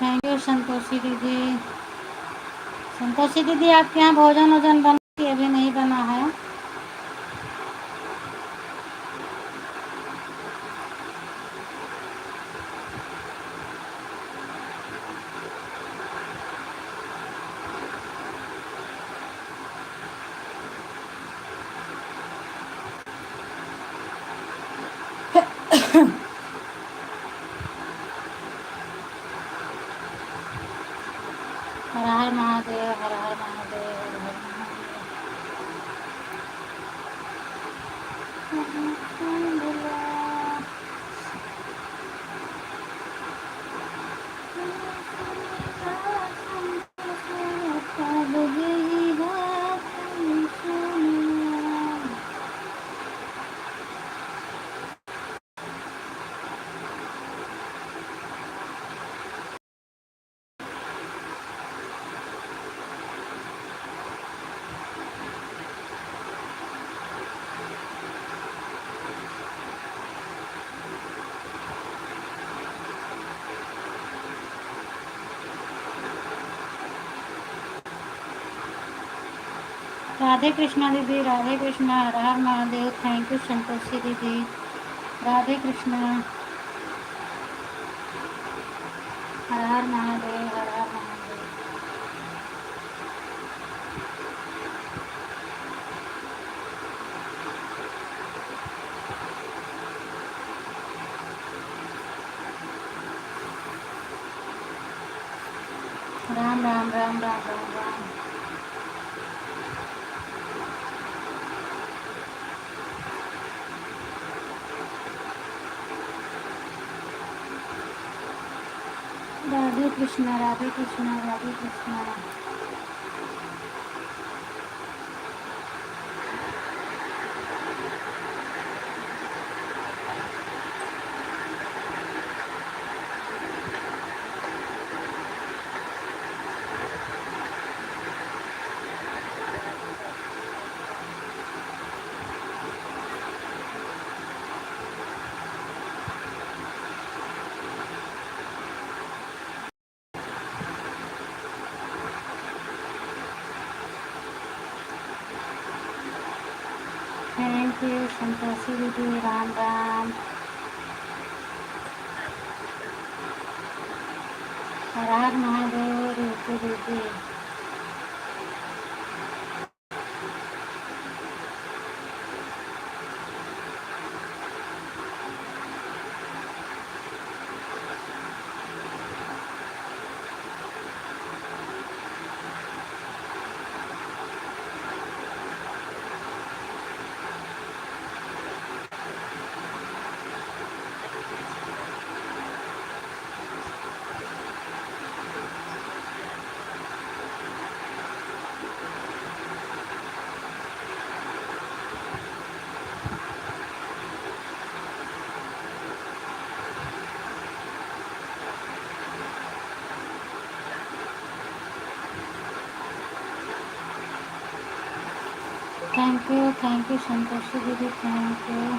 थैंक यू संतोषी दीदी। संतोषी दीदी, आपके यहाँ भोजन वोजन बना कि अभी नहीं बना है? राधे कृष्णा दीदी, राधे कृष्णा, हर हर महादेव। थैंक यू संतोषी दीदी, राधे कृष्णा, हर हर महादेव, हर हर महादेव। राम राम राम राम राम राम। राधे कृष्णा, राधे कृष्णा, राधे कृष्णा। थैंक यू संतोषी दीदी, राम राम, हर हर महादेव। रितु दीदी, थैंक यू संतोषी दीदी, थैंक यू।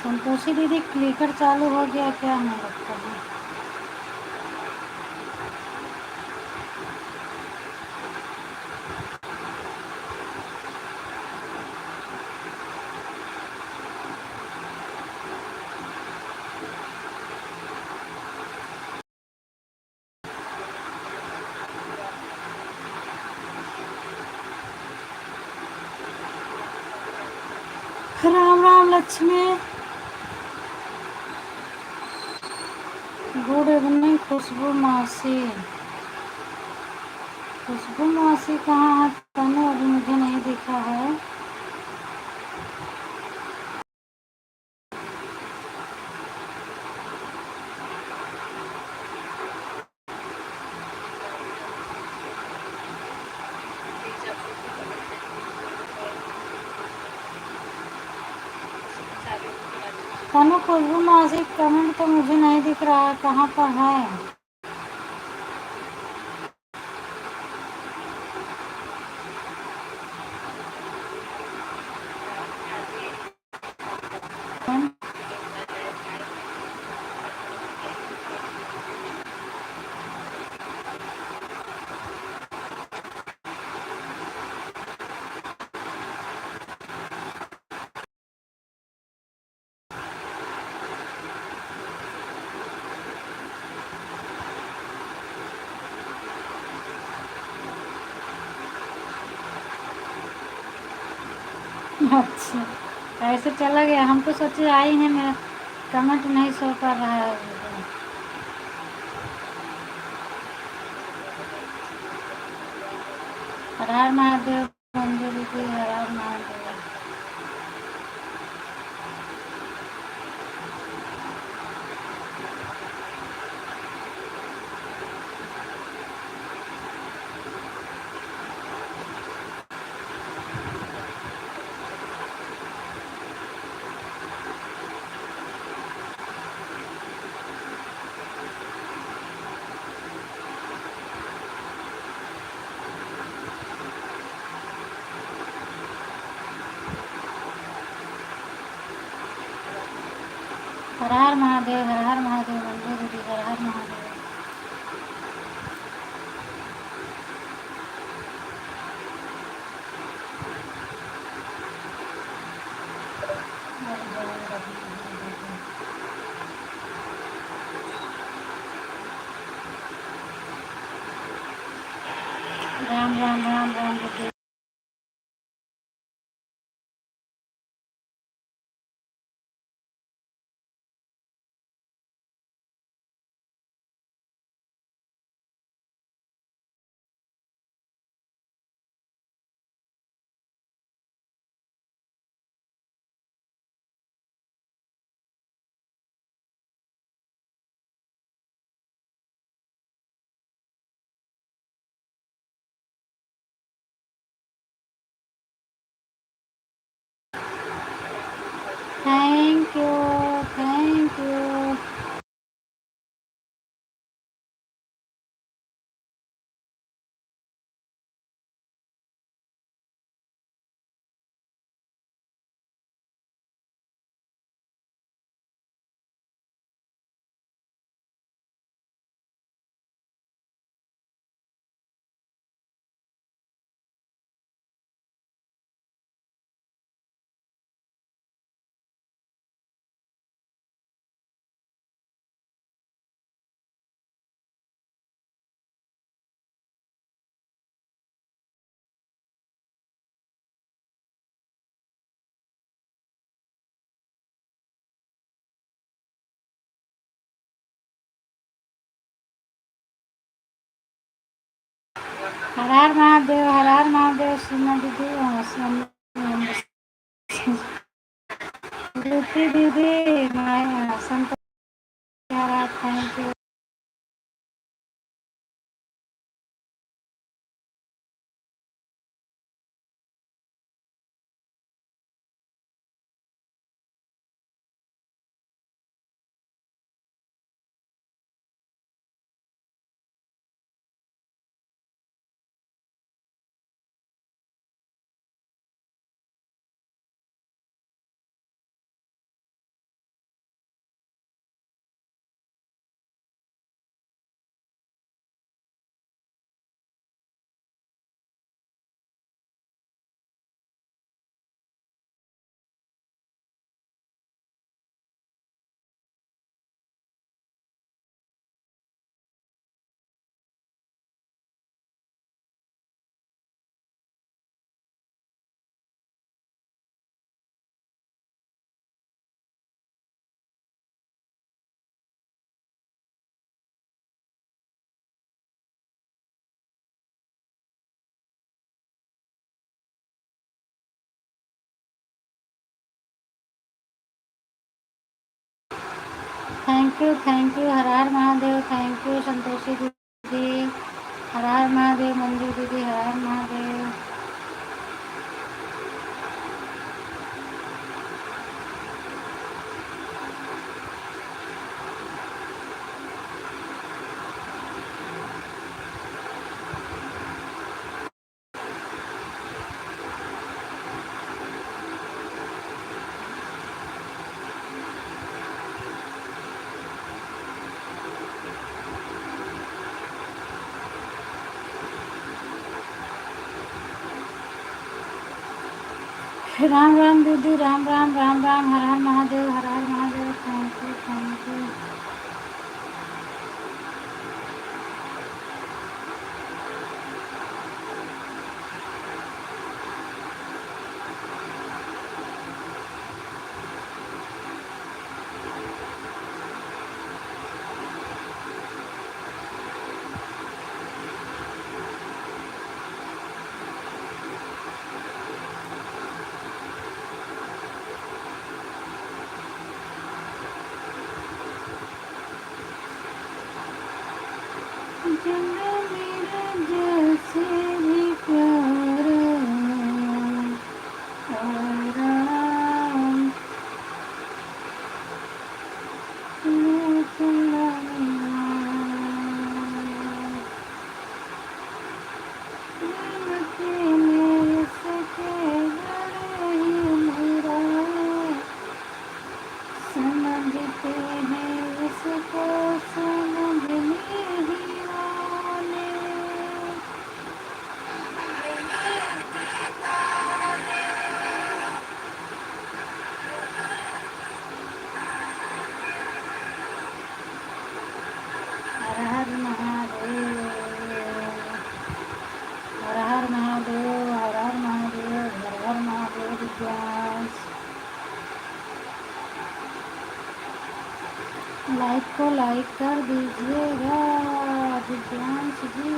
संतोषी दीदी क्लिकर चालू हो गया क्या, हमें लगता है। राम राम लक्ष्मी, गुड इवनिंग खुशबू मासी। खुशबू मासी कहाँ है? तनु अभी मुझे नहीं दिखा है। तनु खुशबू मासी कमेंट तो मुझे नहीं दिख रहा है, कहाँ पर है? अच्छा, ऐसे चला गया। हम तो सोचे आई है, मेरा कमेंट नहीं शो कर रहा है। हर हर महादेव, मंजू दीदी, हर हर महादेव। हर हर महादेव, मंजू दीदी, हर हर महादेव। Thank you. राधे कृष्णा, राधे कृष्णा, राधे कृष्णा। राम राम राम राम दीदी। Thank you, thank you. Har हर महादेव, हर हर महादेव। सीमा दीदी, श्रुति दीदी, Maya Sant, thank you. Thank you. Har her Mahadev. Thank you Santoshi दीदी। हर हर महादेव। मंजू दीदी, हर हर महादेव। राम राम दीदी, राम राम राम राम। हर हर महादेव, हर हर Mahadev. Thank you, thank you. समझते हैं इसको, समझने ही वाले। दिव्यांश। लाइक को लाइक कर दीजिएगा दिव्यांश जी।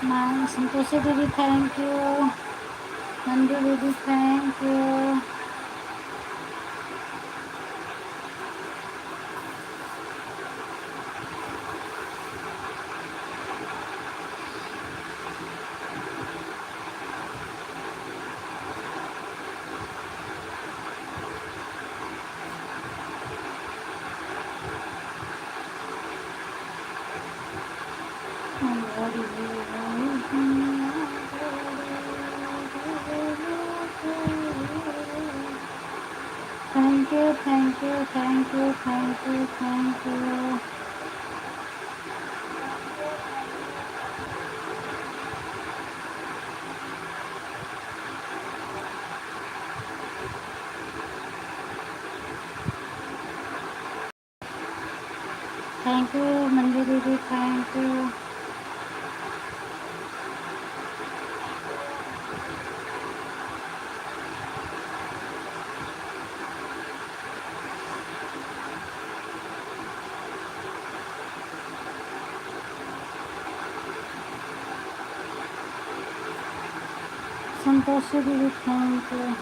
मैम संतोषी दीदी थैंक यू। मंजू दीदी thank you. Thank you thank you thank you thank you thank you. Thank you Manju दीदी थैंक यू। संतोषी दीदी थैंक यू।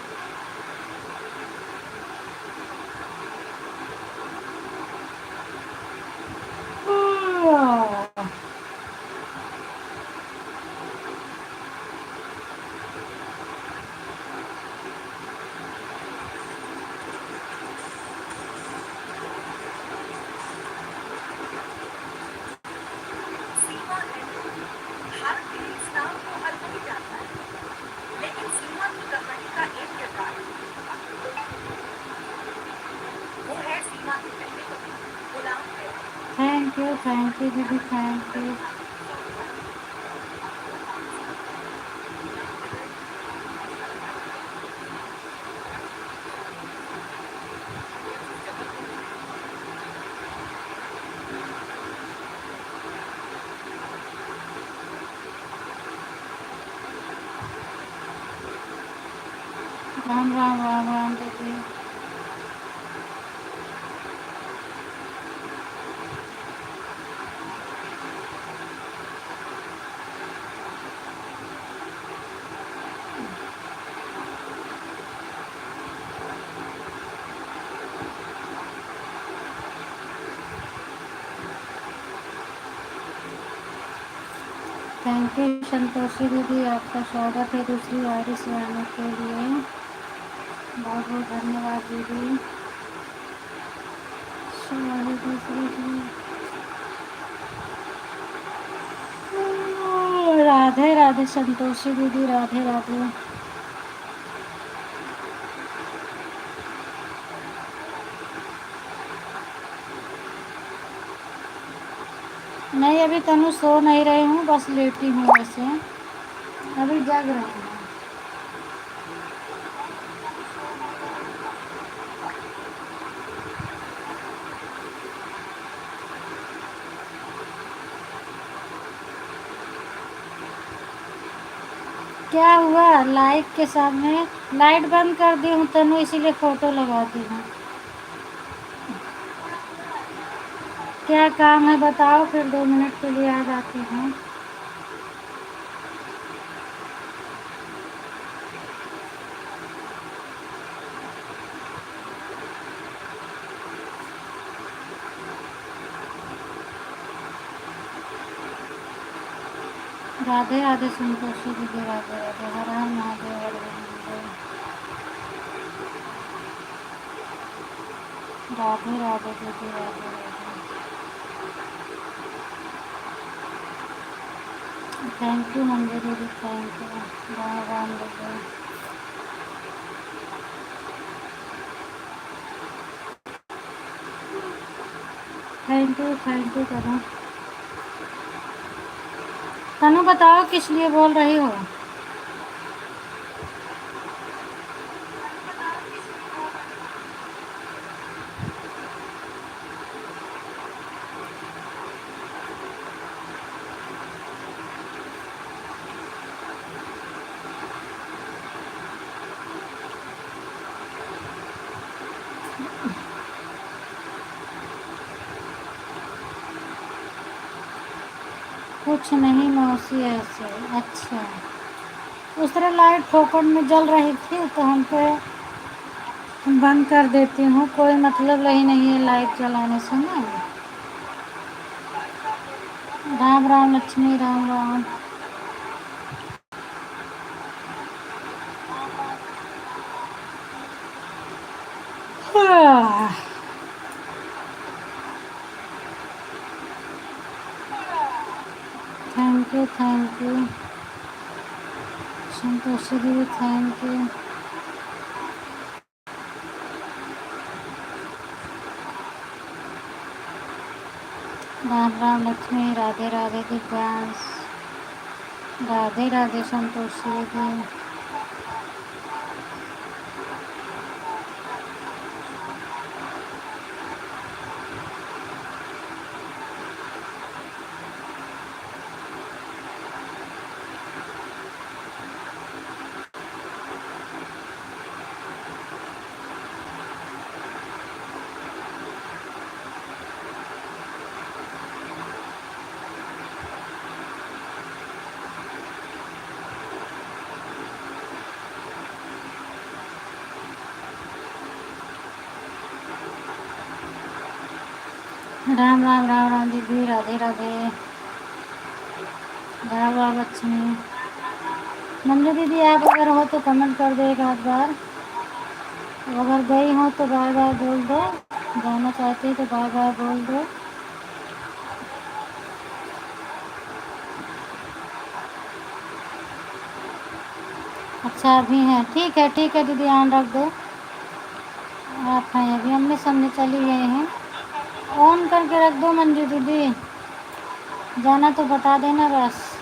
थैंक यू दीदी थैंक यू। राम राम राम राम दीदी। थैंक यू संतोषी दीदी, आपका स्वागत है दूसरी बारी से आने के लिए। बहुत बहुत धन्यवाद दीदी। राधे राधे संतोषी दीदी, राधे राधे। नहीं अभी तनु सो नहीं रही हूँ, बस लेटी हूँ वैसे, अभी जग रही हूँ। क्या हुआ? लाइट के सामने लाइट बंद कर दी हूँ तनु, इसीलिए फोटो लगा दी हूँ। क्या काम है बताओ, फिर 2 मिनट के लिए आ जाती हूँ। राधे राधे संतोषी दीदी, राधे राधे। हर हर महादेव, हर हर महादेव। राधे राधे दीदी, राधे राधे। थैंक यू मंजू दीदी, थैंक यू। राम राम दीदी। थैंक यू तनु। तनु बताओ किस लिए बोल रही हो? कुछ नहीं मौसी ऐसे। अच्छा, उस तरह लाइट फोकट में जल रही थी तो हम पे बंद कर देती हूँ, कोई मतलब ही नहीं है लाइट जलाने से ना। Ram Ram Lakshmi, Ram Ram. Thank you thank you Santoshi दीदी, थैंक यू। राम राम लक्ष्मी, राधे राधे दिव्यांश, राधे राधे संतोषी दीदी। राम राम, राम राम दीदी, राधे राधे, राम राम लक्ष्मी। मंजू दीदी आप अगर हो तो कमेंट कर दो एक आध बार, अगर गई हो तो बाय बाय बोल दो, जाना चाहती तो बाय बाय बोल दो। अच्छा अभी हैं, ठीक है ठीक है दीदी, ध्यान रख दो। आप हैं अभी, हमने समझे चली गए हैं। ऑन करके रख दो मंजू दीदी, जाना तो बता देना बस।